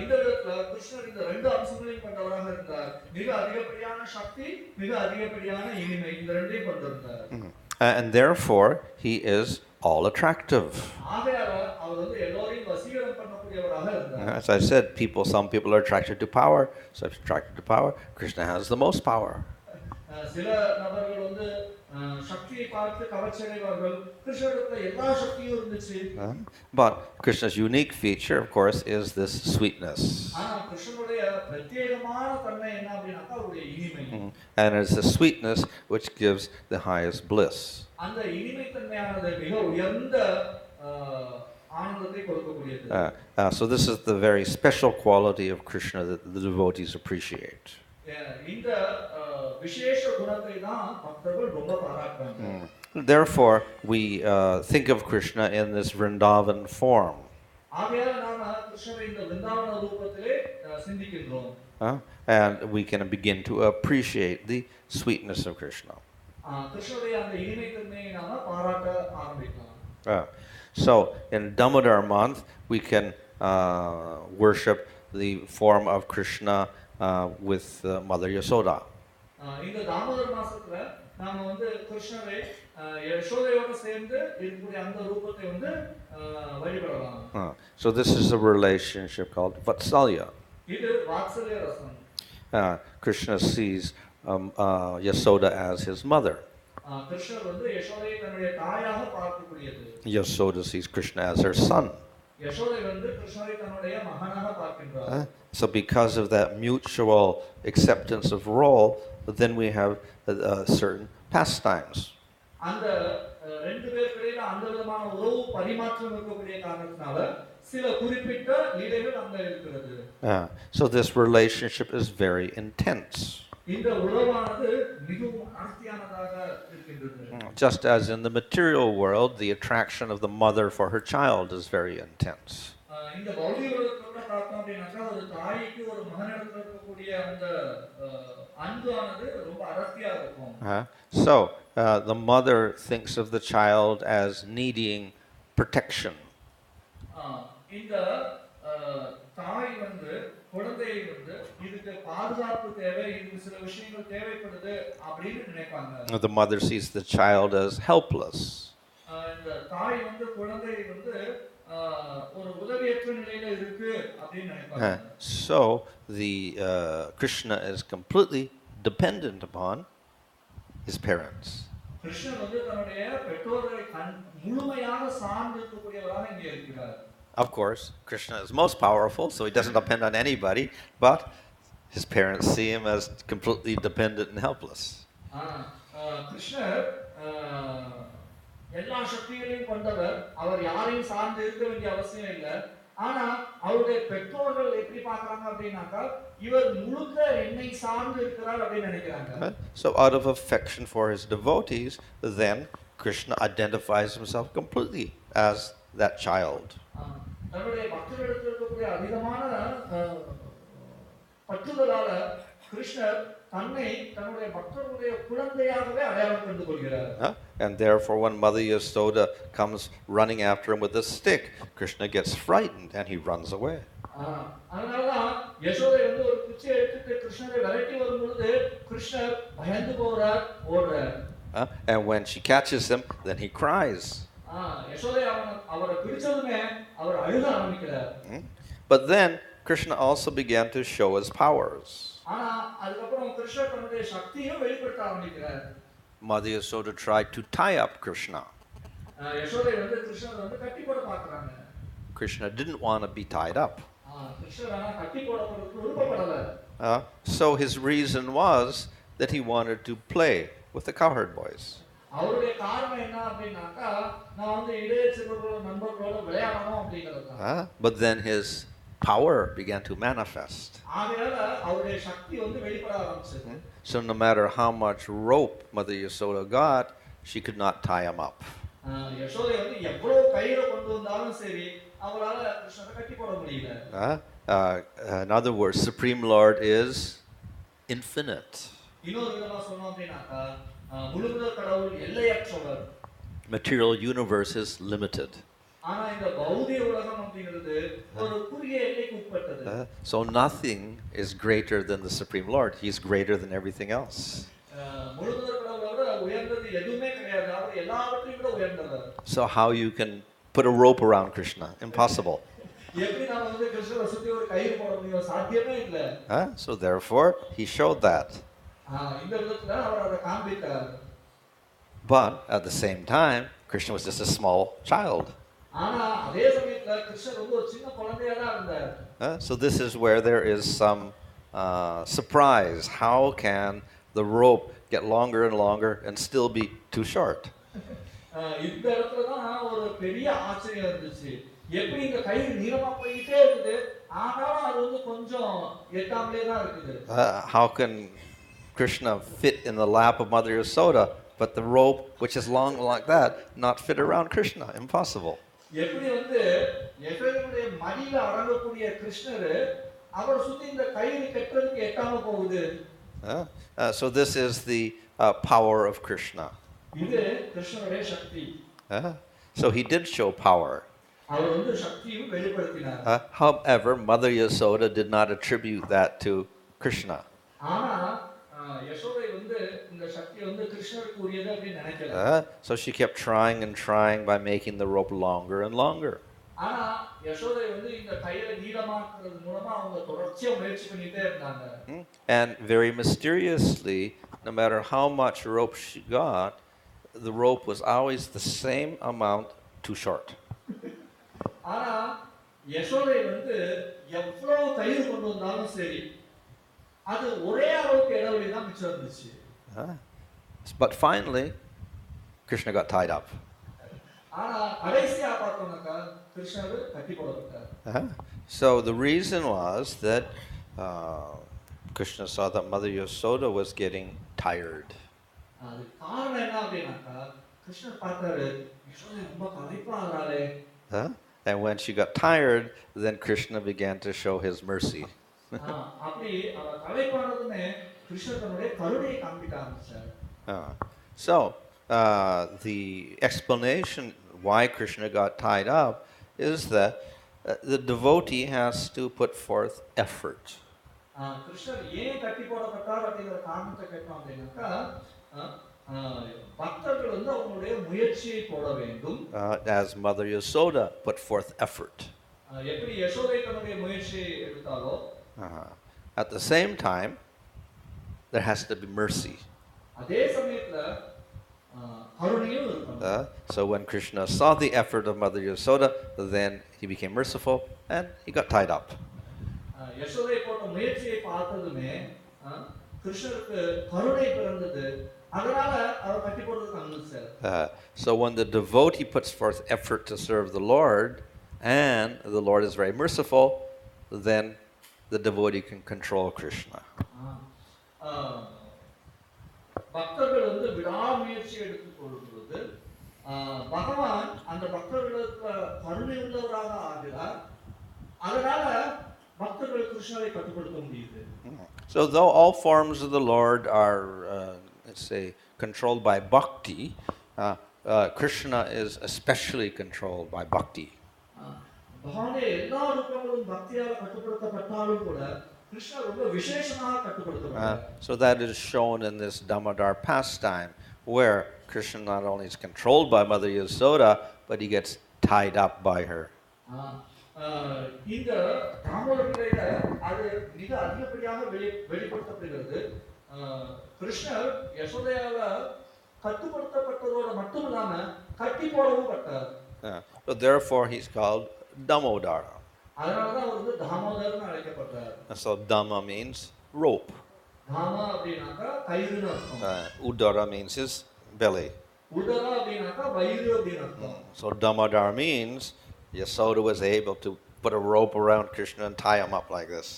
இந்த விதத்துல கிருஷ்ணர் இந்த ரெண்டு அம்சங்களையும் கொண்டவராக இருந்தார். மிக அதிகப்படியான சக்தி, மிக அதிகப்படியான இனிமை, இந்த ரெண்டையும் கொண்டிருந்தார். And therefore, he is all attractive. ஆகையால அவர் வந்து எல்லோரையும் வசீகரம் பண்ணக்கூடியவராக இருந்தார். As I said, some people are attracted to power. So if attracted to power, Krishna has the most power. சில நபர்கள் வந்து சக்தியை பார்த்து கவர்ச்சியடைவார்கள். கிருஷ்ணருக்கு எல்லா சக்தியும் இருந்துச்சு. But Krishna's unique feature, of course, is this sweetness. ஆனா கிருஷ்ணனுடைய பிரத்யேகமான தன்மை என்ன அப்படினாக்கா அவருடைய இனிமை. And it's the sweetness which gives the highest bliss. அந்த இனிமை தன்மையானது மிக உயர்ந்த ஆனந்தத்தை கொடுக்கக்கூடியது. So this is the very special quality of Krishna that the devotees appreciate. இந்த விசேஷ குணத்தை தான் பக்தர்கள் ரொம்ப பாராட்டுறாங்க. Therefore, we think of Krishna in this Vrindavan form. ஆகையால நாம கிருஷ்ணரை இந்த விருந்தாவன ரூபத்திலே சிந்திக்கின்றோம். And we can begin to appreciate the sweetness of Krishna. கிருஷ்ணருடைய அந்த இனிமை தன்மையை நாம பாராட்ட ஆரம்பிக்கலாம். So in Damodar month, we can worship the form of Krishna with Mother Yasoda. இந்த தாமோதர் மாசத்துல நாம வந்து கிருஷ்ணரை யசோதையோட சேர்ந்து இருக்கக்கூடிய அந்த ரூபத்தை வந்து வழிபடலாம். So this is a relationship called Vatsalya. இது வாத்சல்ய ரசம். Krishna sees Yasoda as his mother. கிருஷ்ணர் வந்து யசோதையை தன்னுடைய தாயாக பார்க்கக்கூடியது. Yasoda sees Krishna as her son. Yashoda வந்து கிருஷ்ணரை தன்னுடைய மகனாக பார்க்கின்றார். So because of that mutual acceptance of role, then we have certain pastimes. அந்த ரெண்டு பேருக்கிடையில அந்த விதமான உறவு பரிமாற்றம் இருக்கக்கூடிய காரணத்தினால சில குறிப்பிட்ட லீலைகள் அங்க இருக்கிறது. So this relationship is very intense. இந்த உறவானது மிகவும் அர்த்தியானதாக இருக்கின்றது. Just as in the material world, the attraction of the mother for her child is very intense. இந்த பௌதிக உலகத்துல பார்த்தோம் அப்படின்னாக்கா ஒரு தாய்க்கு ஒரு மகனிடத்துல இருக்கக்கூடிய அந்த அன்பானது ரொம்ப அடர்த்தியா இருக்கும். So the mother thinks of the child as needing protection. இந்த தாய் வந்து குழந்தையை வந்து இதுக்கு பாதுகாப்பு தேவை, இதுக்கு சில விஷயங்கள் தேவைப்படுது அப்படின்னு நினைப்பாங்க. The mother sees the child as helpless. இந்த தாய் வந்து குழந்தையை வந்து ஒரு உதவியற்ற நிலையில இருக்கு அப்படின்னு நினைப்பாங்க. So the Krishna is completely dependent upon his parents. கிருஷ்ணர் வந்து தன்னுடைய பெற்றோர்களை முழுமையாக சார்ந்து இருக்கக்கூடியவராக இங்கே இருக்கிறார். Of course, Krishna is most powerful, so he doesn't depend on anybody, but his parents see him as completely dependent and helpless. கிருஷ்ணர் எல்லா சக்திகளையும் கொண்டவர், அவர் யாரையும் சார்ந்து இருக்க வேண்டிய அவசியம் இல்லை. ஆனா அவருடைய பெற்றோர்கள் எப்படி பார்க்கறாங்க அப்படின்னாக்கா, இவர் முழுக்க என்னை சார்ந்து இருக்கிறார் அப்படின்னு நினைக்கிறாங்க. So out of affection for his devotees, then Krishna identifies himself completely as that child. தன்னுடைய பக்தர்களிடத்தில் இருக்கக்கூடிய அதிகமான பற்றுதலால கிருஷ்ணர் தன்னை தன்னுடைய பக்தர்களுடைய குழந்தையாகவே அடையாளம் கண்டு கொள்கிறார். And therefore when Mother Yasoda comes running after him with a stick, Krishna gets frightened and he runs away. அதனாலதான் யசோதை வந்து ஒரு குச்சியை எடுத்துட்டு கிருஷ்ணரை விரட்டி வரும்பொழுது கிருஷ்ணர் பயந்து போறார், ஓடுறார். And when she catches him, then he cries. Yashoda அவரை பிடிச்சதுமே அவர் அழுக ஆரம்பிக்கிறார். But then Krishna also began to show his powers. ஆனா அதுக்கப்புறம் கிருஷ்ணர் தன்னுடைய சக்தியை வெளிப்படுத்த ஆரம்பிக்கிறார். Mother Yasoda tried to tie up Krishna. Yashoda வந்து கிருஷ்ணரை வந்து கட்டி போட பார்க்கறாங்க. Krishna didn't want to be tied up. கிருஷ்ணர் கட்டி போடறதுக்கு விருப்பப்படல. So his reason was that he wanted to play with the cowherd boys. அவருடைய காரணம் என்ன அப்படினாக்கா, நான் வந்து இளைய சிறுவர்களோட நண்பர்களோட விளையாடணும் அப்படிங்கறதுதான். But then his power began to manifest. ஆகையால அவருடைய சக்தி வந்து வெளிப்பட ஆரம்பிச்சது. So no matter how much rope Mother Yasoda got, she could not tie him up. Yashoda வந்து எவ்வளவு கயிறு கொண்டு வந்தாலும் சரி அவளால கிருஷ்ணரை கட்டி போட முடியல. In other words, Supreme Lord is infinite. இன்னொரு விதமா சொன்னோம் அப்படினாக்கா, முழுமுதற் கடவுள் எல்லையற்றவர். Material universe is limited. ஆனா இந்த பௌதிக உலகம் அப்படிங்கிறது ஒரு குறுகிய எல்லைக்கு உட்பட்டது. So nothing is greater than the Supreme Lord. He is greater than everything else. முழுமுதற் கடவுளோட உயர்ந்தது எதுவுமே கிடையாது. அவர் எல்லாவற்றையும் விட உயர்ந்தவர். So how you can put a rope around Krishna? Impossible. எப்படி நாம வந்து கிருஷ்ணரை சுத்தி ஒரு கயிறு போட முடியும்? சாத்தியமே இல்ல. So therefore he showed that. இந்த விதத்துல அவர் அதை காண்பித்தார். But at the same time, Krishna was just a small child. ஆனா அதே சமயத்துல கிருஷ்ணர் ரொம்ப ஒரு சின்ன குழந்தையா தான் இருந்தார். So this is where there is some surprise. How can the rope get longer and longer and still be too short? இந்த இடத்துல தான் ஒரு பெரிய ஆச்சரியம் இருந்துச்சு. எப்படி இந்த கயிறு நீளமா போயிட்டே இருக்குது, ஆனாலும் அது வந்து கொஞ்சம் எட்டாமலே தான் இருக்குது. How can Krishna fit in the lap of Mother Yasoda, but the rope, which is long like that, not fit around Krishna? Impossible. எப்படி வந்து யசோதையுடைய மடியில அடங்கக்கூடிய கிருஷ்ணர் அவர் சுத்தி இந்த கயிறு கட்டுறதுக்கு எட்டாம போகுது. So this is the power of Krishna. இது கிருஷ்ணருடைய சக்தி. So he did show power. அவர் வந்து சக்தியை வெளிப்படுத்தினார். However, Mother Yasoda did not attribute that to Krishna. ஆனா யசோதை வந்து இந்த சக்தி வந்து கிருஷ்ணருக்கு உரியது அப்படி நினைக்கல. So she kept trying and trying by making the rope longer and longer. ஆனா யசோதை வந்து இந்த கயிறை நீளமாக்குறது மூலமா அவங்க தொடர்ச்சியா முயற்சி பண்ணிட்டே இருந்தாங்க. And very mysteriously, no matter how much rope she got, the rope was always the same amount too short. ஆனா யசோதை வந்து எவ்வளவு கயிறு கொண்டு வந்தாலும் சரி அது ஒரே அளவுக்கு இடைவெளி தான் மிச்சம் இருந்துச்சு. But finally Krishna got tied up. ஆனா கடைசியா பார்த்தோம்னா கிருஷ்ணர் கட்டி போடப்பட்டார். So the reason was that Krishna saw that Mother Yasoda was getting tired. அது காரணம் என்ன அப்படினாக்கா கிருஷ்ணர் பார்த்தாரு யசோதை ரொம்ப களைப்பா ஆறாளே. And when she got tired, then Krishna began to show his mercy. அப்படி அவ களைப்பானதுமே கிருஷ்ணர் தன்னுடைய கருணையை காண்பிக்க ஆரம்பிச்சார். So, the explanation why Krishna got tied up is that the devotee has to put forth effort. கிருஷ்ணர் ஏன் கட்டி போடப்பட்டார் அப்படிங்கிற காரணத்தை கேட்டோம் அப்படின்னாக்கா அஹ், அஹ், பக்தர்கள் வந்து அவங்களுடைய முயற்சியை போட வேண்டும். As Mother Yasoda put forth effort. எப்படி யசோதை தன்னுடைய முயற்சியை எடுத்தாலோ At the same time, there has to be mercy. அதே சமயத்துல கருணையும் இருக்கணும். So when Krishna saw the effort of Mother Yasoda, then he became merciful and he got tied up. Yashoda போட்ட முயற்சியை பார்த்ததுமே கிருஷ்ணருக்கு கருணை பிறந்தது. அதனால அவர் கட்டி போடுறதுக்கு அனுமதிச்சார். So when the devotee puts forth effort to serve the Lord, and the Lord is very merciful, then the devotee can control Krishna. பக்தர்கள் வந்து விடாமுயற்சி எடுத்துக் கொள்ளும்போது பகவான் அந்த பக்தர்களுக்கு கருணை உள்ளவராக ஆகிறார். அதனால பக்தர்கள் கிருஷ்ணரை கட்டுப்படுத்த முடியுது. So though all forms of the Lord are, let's say, controlled by bhakti, Krishna is especially controlled by bhakti. பகவானுடைய எல்லா ரூபங்களும் பக்தியால் கட்டுப்படுத்தப்பட்டாலும் கூட கிருஷ்ணர் ரொம்ப விசேஷமாக கட்டுப்படுத்தப்படுறார். So that is shown in this Damodar pastime, where Krishna not only is controlled by Mother Yasoda, but he gets tied up by her. இந்த தாமோதர நிலையில அது மிக அதிகப்படியாக வெளிப்படுத்தப்படுகிறது. கிருஷ்ணர் யசோதையால கட்டுப்படுத்தப்பட்டதோட மட்டும் இல்லாம கட்டி போடவும் பட்டார். So therefore he's called Damodara. அதனாலதான் அவர் வந்து தாமோதரன்னு அழைக்கப்படுறார். So Dhamma means rope. தாமா அப்படினாக்கா கயிறுன்னு அர்த்தம். Udara means his belly. உதரா அப்படினாக்கா வயிறு அப்படின்னு அர்த்தம். So Damodar means Yasoda was able to put a rope around Krishna and tie him up like this.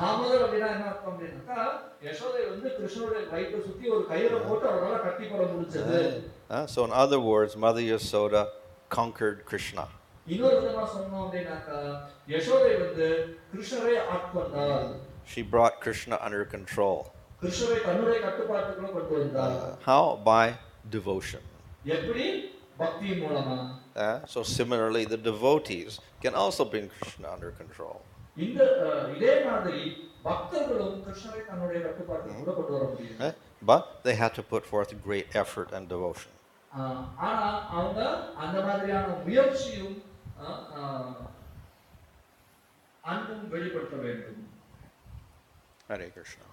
Damodar அப்படினா என்ன அர்த்தம் அப்படினாக்கா யசோதை வந்து கிருஷ்ணருடைய வயித்தை சுத்தி ஒரு கயிறை போட்டு அவரால கட்டி போட முடிஞ்சது. So in other words, Mother Yasoda conquered Krishna. இன்னொரு விதமா சொன்னோம் அப்படினாக்கா யசோதை வந்து கிருஷ்ணரை ஆட்கொண்டார். She brought Krishna under control. கிருஷ்ணரை தன்னுடைய கட்டுப்பாட்டுக்குள்ள கொண்டு வந்தார். How? By devotion. எப்படி? பக்தி மூலமா. So similarly, the devotees can also bring Krishna under control. இந்த இதே மாதிரி பக்தர்களும் கிருஷ்ணரை தன்னுடைய கட்டுப்பாட்டுக்குள்ள கொண்டு வர முடியும். But they have to put forth great effort and devotion. ஆனா அவங்க அந்த மாதிரியான முயற்சியும் அன்பும் வெளிப்படுத்த வேண்டும். Hare Krishna.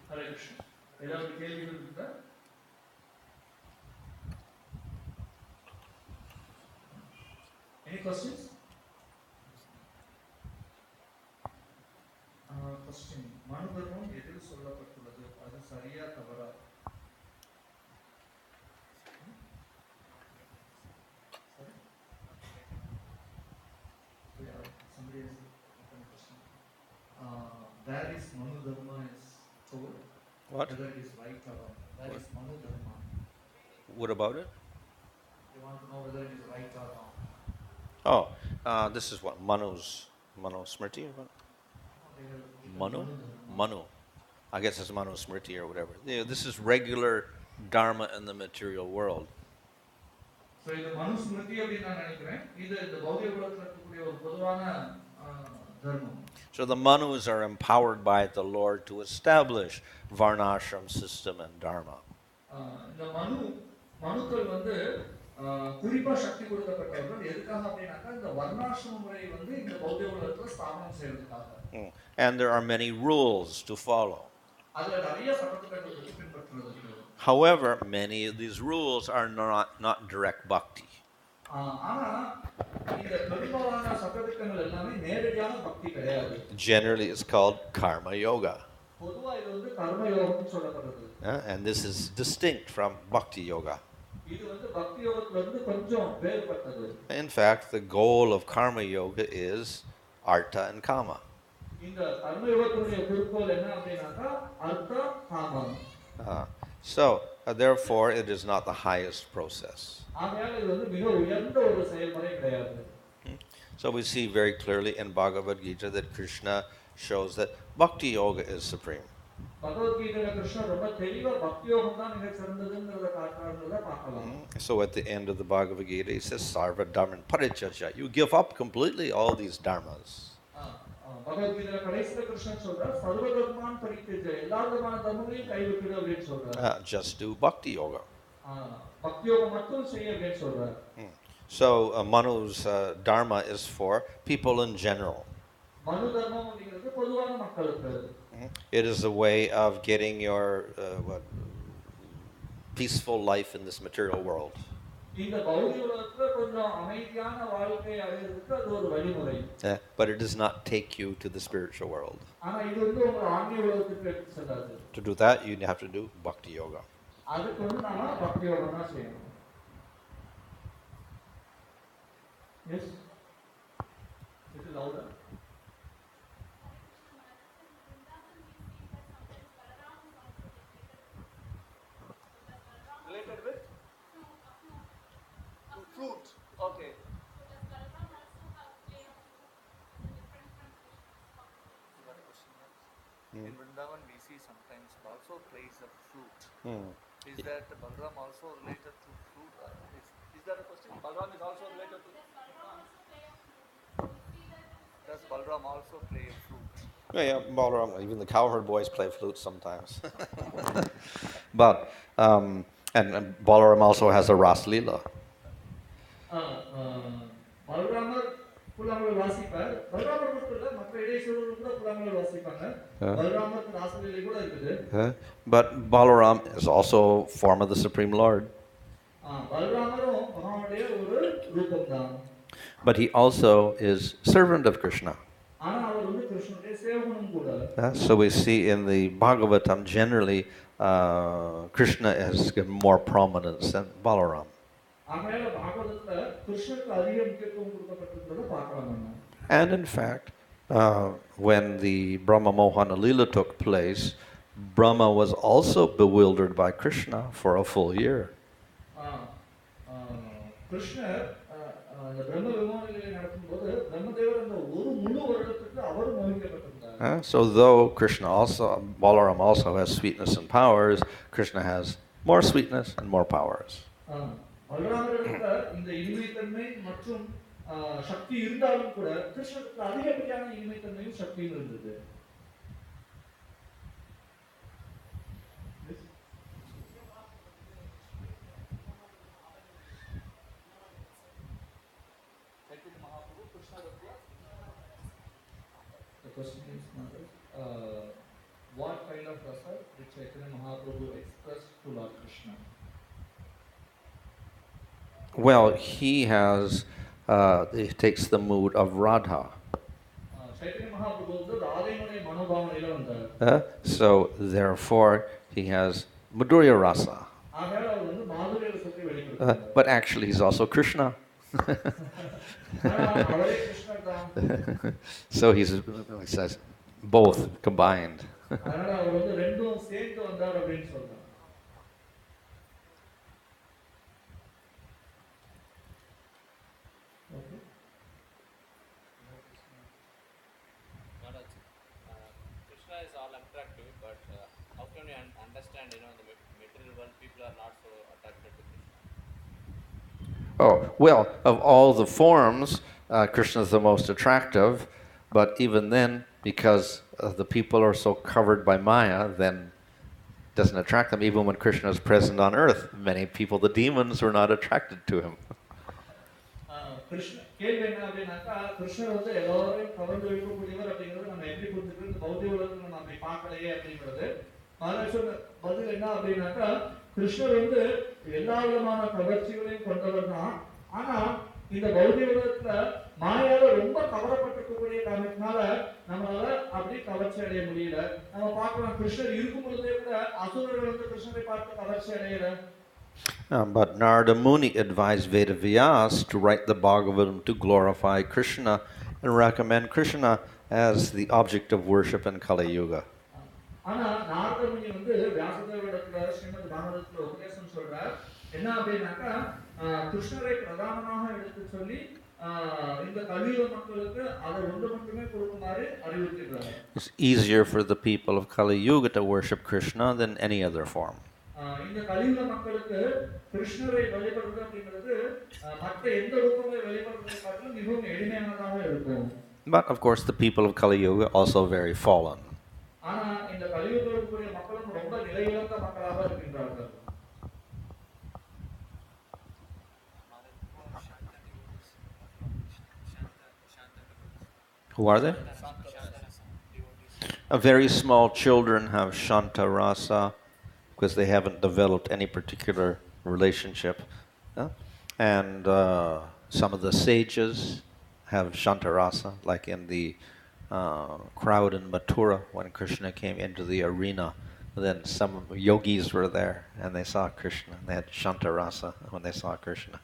Hare Krishna. ஏதாவது கேள்விகள் இருக்கா? Any questions? Question. மனு தர்மம் எதில் சொல்லப்பட்டுள்ளது? அது சரியா தவறா? Somebody has a question. Where is Manu Dharma is told? What? Whether it is right or wrong. Where is Manu Dharma? What about it? You want to know whether it is right or wrong. Oh, this is what? Manu Smriti or what? Manu. I guess it's Manu Smriti or whatever. Yeah, this is regular dharma in the material world. So இது மனு ஸ்மிருதி அப்படி நான் நினைக்கிறேன். இது இந்த பௌதிக உலகத்துல இருக்கக்கூடிய ஒரு பொதுவான தர்மம். So the Manus are empowered by the Lord to establish varnashram system and dharma. இந்த மனுக்கள் வந்து குறிப்பா சக்தி கொடுக்கப்பட்டவர்கள் எதுக்காக அப்படினாக்கா இந்த வர்ணாசிரம முறை வந்து இந்த பௌதிக உலகத்துல ஸ்தாபனம் செய்யறதுக்காக. And there are many rules to follow. அதுல நிறைய சட்டதிட்டங்கள் பின்பற்றுறதுக்கு. However, many of these rules are not direct bhakti. ஆனா இந்த பெரும்பாலான சட்டதிட்டங்கள் எல்லாமே நேரடியான பக்தி கிடையாது. Generally it's called karma yoga. பொதுவா இது வந்து கர்ம யோகம்னு சொல்லப்படுது. And this is distinct from bhakti yoga. இது வந்து பக்தி யோகத்துல இருந்து கொஞ்சம் வேறுபட்டது. In fact, the goal of karma yoga is artha and kama. இந்த கர்ம யோகத்துடைய குறிக்கோள் என்ன அப்படினாக்கா அர்த்த காமம். So, therefore, it is not the highest process. ஆகையால இது வந்து மிக உயர்ந்த ஒரு செயல்முறை கிடையாது. So we see very clearly in Bhagavad Gita that Krishna shows that bhakti yoga is supreme. பகவத்கீதையில கிருஷ்ணர் ரொம்ப தெளிவா பக்தி யோகம் தான் மிக சிறந்ததுங்கிறத காட்டுறாருங்கிறத பார்க்கலாம். So at the end of the Bhagavad Gita, he says, Sarva Dharman Parityajya. You give up completely all these dharmas. பகவத்கீதையில கடைசியில கிருஷ்ணர் சொல்றார் சர்வ தர்மான் பரித்யஜ, எல்லா விதமான தர்மங்களையும் கைவிட்டுடு அப்படின்னு சொல்றார். Just do bhakti yoga. பக்தி யோகம் மட்டும் செய்ய அப்படின்னு சொல்றார். So Manu's dharma is for people in general. மனு தர்மம் அப்படிங்கிறது பொதுவான மக்களுக்கு. It is a way of getting your peaceful life in this material world. இந்த பௌதிக உலகத்துல கொஞ்சம் அமைதியான வாழ்க்கை அடையிறதுக்கு அது ஒரு வழிமுறை. But it does not take you to the spiritual world. ஆனா இது வந்து உங்க ஆன்மீக உலகத்துக்கு எடுத்து செல்லாது. To do that, you have to do bhakti yoga. அதுக்கு வந்து நாம பக்தி யோகம் தான் செய்யணும். Yes. It is louder. Related with fruit. Okay. In Vrindavan, we see sometimes also praise of fruit. Is that Balram also related to fruit? Is that a question? Balram is also related to. Does Balram also play a flute? Yeah, Balaram, even the cowherd boys play flute sometimes. But and Balaram also has a Ras Leela. பலராமர் புல்லாங்குழல் வாசிப்பார். பலராமர் மட்டும் இல்ல, மற்ற இடைச்சொல்கள் கூட புல்லாங்குழல் வாசிப்பாங்க. பலராமருக்கு ராசலீலை கூட இருக்குது. But Balaram is also form of the Supreme Lord. பலராமரும் பகவானுடைய ஒரு ரூபம் தான். But he also is servant of Krishna. ஆனா அவர் வந்து கிருஷ்ணனுடைய சேவகனும் கூட. So we see in the Bhagavatam generally Krishna has given more prominence than Balaram. ஆகையால பாகவதத்துல கிருஷ்ணருக்கு அதிக முக்கியத்துவம் கொடுக்கப்பட்டிருக்கிறத பார்க்கலாம் நம்ம. And in fact, when the Brahma Mohana Leela took place, Brahma was also bewildered by Krishna for a full year. கிருஷ்ணர் அந்த பிரம்ம விமான லீலை நடக்கும்போது பிரம்மதேவர் அந்த ஒரு முழு வருடத்துக்கு அவர் மோகிக்கப்பட்டிருந்தார். So though Krishna also, Balaram also has sweetness and powers, Krishna has more sweetness and more powers. பலராமரிடத்துல இந்த இனிமைத்தன்மை மற்றும் சக்தி இருந்தாலும் கூட கிருஷ்ணருக்கு அதிகப்படியான இனிமைத்தன்மையும் சக்தியும் இருந்தது. The question is, what kind of rasa did Chaitanya Mahaprabhu express to Lord Krishna? Well, he takes the mood of Radha. So therefore he has Madhurya Rasa. But actually he's also Krishna. So he's, he says, both combined. Oh, well, of all the forms, Krishna is the most attractive, but even then, because the people are so covered by Maya, then it doesn't attract them. Even when Krishna is present on earth, many people, the demons, were not attracted to him. கேள்வி என்ன அப்படின்னாக்கா கிருஷ்ணர் வந்து எல்லாரையும் கவர்ந்து இழுக்கக்கூடியவர் அப்படிங்கிறது நம்ம எப்படி புரிஞ்சுக்கிறது? இந்த பௌதிக உலகத்தில் நம்ம அப்படி பார்க்கலையே அப்படிங்கிறது. மகாராஜ் சொன்ன பதில் என்ன அப்படின்னாக்கா கிருஷ்ணர் வந்து எல்லா விதமான கவர்ச்சிகளையும் கொண்டவர் தான். ஆனா இந்த பௌதிக உலகத்துல மாயால ரொம்ப கவரப்பட்டிருக்கக்கூடிய காரணத்தினால நம்மளால அப்படி கவர்ச்சி அடைய முடியல. நம்ம பார்க்கலாம் கிருஷ்ணர் இருக்கும் பொழுதே கூட அசுரர்கள் வந்து கிருஷ்ணரை பார்த்து கவர்ச்சி அடையல. But Narada Muni advised Vedavyas to write the Bhagavatam to glorify Krishna and recommend Krishna as the object of worship in Kali Yuga. ஆனா நாரத முனி வந்து வியாசதேவரிடத்துல ஸ்ரீமத் பாகவதத்துல உபதேசம் சொல்றார். என்ன அப்படின்னாக்கா கிருஷ்ணரை பிரதானமாக எடுத்து சொல்லி இந்த கலியுக மக்களுக்கு அதை ஒன்று மட்டுமே கொடுக்குமாறு அறிவுறுத்துகிறார். It's easier for the people of Kali Yuga to worship Krishna than any other form. இந்த கலியுக மக்களுக்கு கிருஷ்ணரை வழிபடுறது அப்படிங்கிறது மற்ற எந்த ரூபங்களை வழிபடுறதை காட்டிலும் மிகவும் எளிமையானதாக இருக்கும். But of course, the people of Kali Yuga also very fallen. ஆனா இந்த கலியுகத்தில் இருக்கக்கூடிய மக்களும் ரொம்ப நிலையிழந்த மக்களாக இருக்கின்றார்கள். Who are they? Very small children have Shanta Rasa because they haven't developed any particular relationship. And some of the sages have Shanta Rasa, like in the crowd in Mathura when Krishna came into the arena. Then some yogis were there and they saw Krishna. They had Shanta Rasa when they saw Krishna.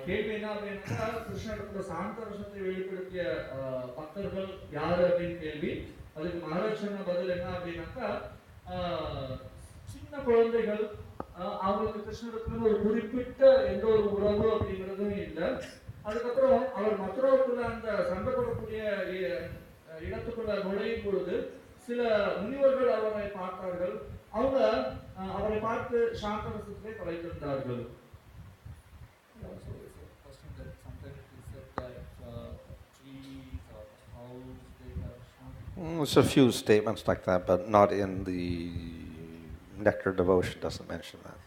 கேள்வி என்ன அப்படின்னா கிருஷ்ணத்துல சாந்த ரசத்தை வெளிப்படுத்திய பக்தர்கள் யாரு அப்படின்னு கேள்வி. அதுக்கு மகாராஜ் சொன்ன பதில் என்ன அப்படின்னாக்கா சின்ன குழந்தைகள் அவங்களுக்கு கிருஷ்ணத்துல ஒரு குறிப்பிட்ட எந்த ஒரு உறவு அப்படிங்கிறதும் இல்லை. அதுக்கப்புறம் அவர் மதுராவுக்குள்ள அந்த சண்டை போடக்கூடிய இடத்துக்குள்ள நுழையும் பொழுது சில முனிவர்கள் அவரை பார்த்தார்கள். அவங்க அவரை பார்த்து சாந்த ரசத்தை தொலைத்திருந்தார்கள். Also, it's a question that sometimes it is said that trees or house they have. There's a few statements like that, but not in the Nectar Devotion. Doesn't mention that.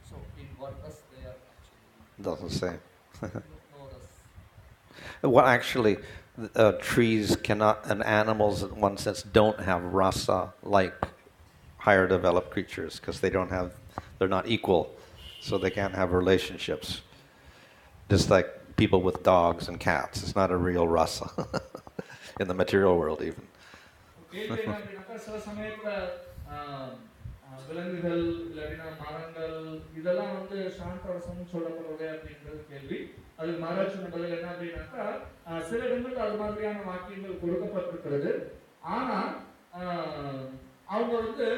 So, in what verse they are actually? Doesn't say. No verse. Well, actually, trees cannot, and animals in one sense don't have rasa like higher developed creatures because they're not equal, so they can't have relationships. Just like people with dogs and cats, it's not a real rasa in the material world even. விலங்குகள் இல்லைன்னா மரங்கள் இதெல்லாம் வந்து சாந்த ரசம் சொல்லப்படுறது அப்படிங்கிறது கேள்வி. அதுக்கு மகாராஜ் சொன்ன பதில் என்ன அப்படின்னாக்கா சில இடங்கள் அது மாதிரியான வாக்கியங்கள் கொடுக்கப்பட்டிருக்கிறது. ஆனா அவங்க வந்து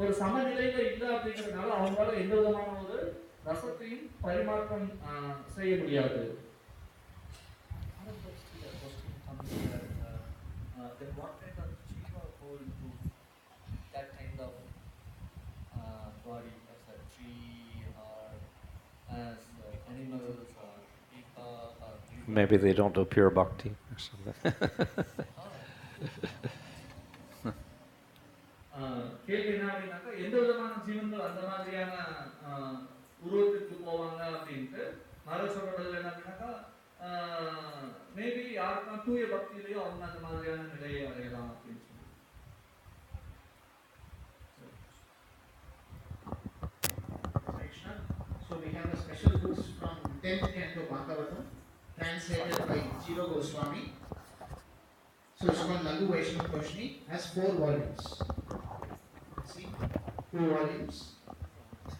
ஒரு சமநிலையில இல்லை அப்படிங்கிறதுனால அவங்களால எந்த விதமான ஒரு ரசத்தையும் பரிமாற்றம் செய்ய முடியாது. Body as a tree or as animals or people or maybe they don't do pure bhakti or something. கேள்வி என்ன அப்படின்னாக்கா எந்த விதமான ஜீவன்கள் அந்த மாதிரியான உருவத்துக்கு போவாங்க அப்படின்ட்டு மகாராஜ் சொல்ற பதில் என்ன அப்படின்னாக்கா மேபி யாருக்கா தூய பக்தியிலையோ அவங்க அந்த மாதிரியான நிலையை அடையலாம் அப்படின்னு சொல்லி. So we have a special books from 10th Canto Bhagavatam, translated by Jiro Goswami. So it's called Lagu Vaishnava Koshni, has 4 volumes. See, 2 volumes,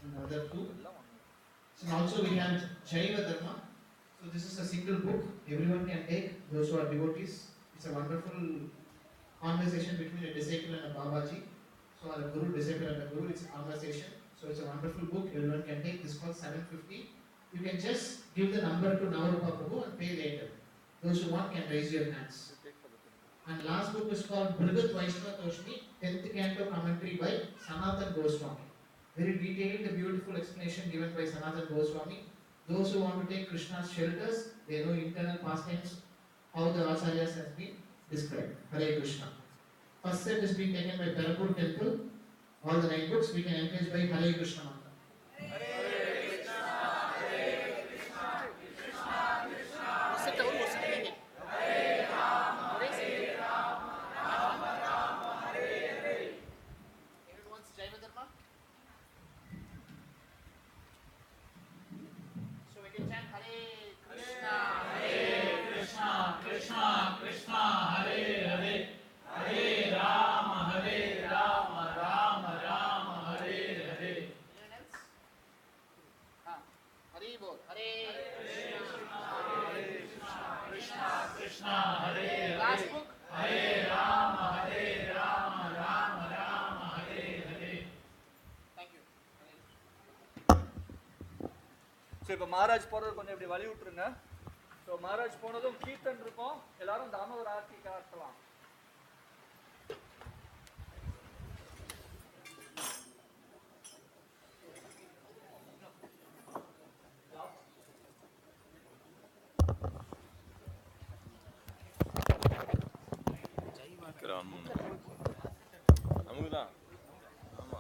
another 2. And also we have Jaiva Dharma. So this is a single book, everyone can take, those who are devotees. It's a wonderful conversation between a disciple and a Babaji. So a Guru, disciple and a Guru, it's a conversation. So it's a wonderful book, everyone can take. This costs 750. You can just give the number to Navarupa Prabhu and pay later. Those who want can raise your hands. And last book is called Brigat Vaishnava Toshni, 10th Canto Commentary by Sanatan Goswami. Very detailed, beautiful explanation given by Sanatan Goswami. Those who want to take Krishna's shelters, they know internal pastimes, how the Acharyas has been described. Hare Krishna. First set is being taken by Perapur Temple. All the 9 books we can encourage by Hare Krishna mantra. Hare Krishna, Hare Krishna, Krishna Krishna, Hare Rama, Hare Rama, Rama Rama, Hare Hare. Everyone's Jaiva Dharma? So we can chant Hare Krishna, Hare Krishna, Krishna Krishna, Hare Hare, Hare Rama, Hare Rama, Rama Rama, Hare Hare. Anyone else? Hare Bol. Hare Krishna, Krishna Krishna, Hare Hare. Last book. Hare Rama, Hare Rama, Rama Rama, Hare Hare. Thank you. So இப்போ மகாராஜ் போகிறது கொஞ்சம் இப்படி வழி விட்டுருங்க. So Maharaj போனதும் கீர்த்தன் இருக்கும், எல்லாரும் தாமோதர ஆர்த்தி காட்டலாம். Ground.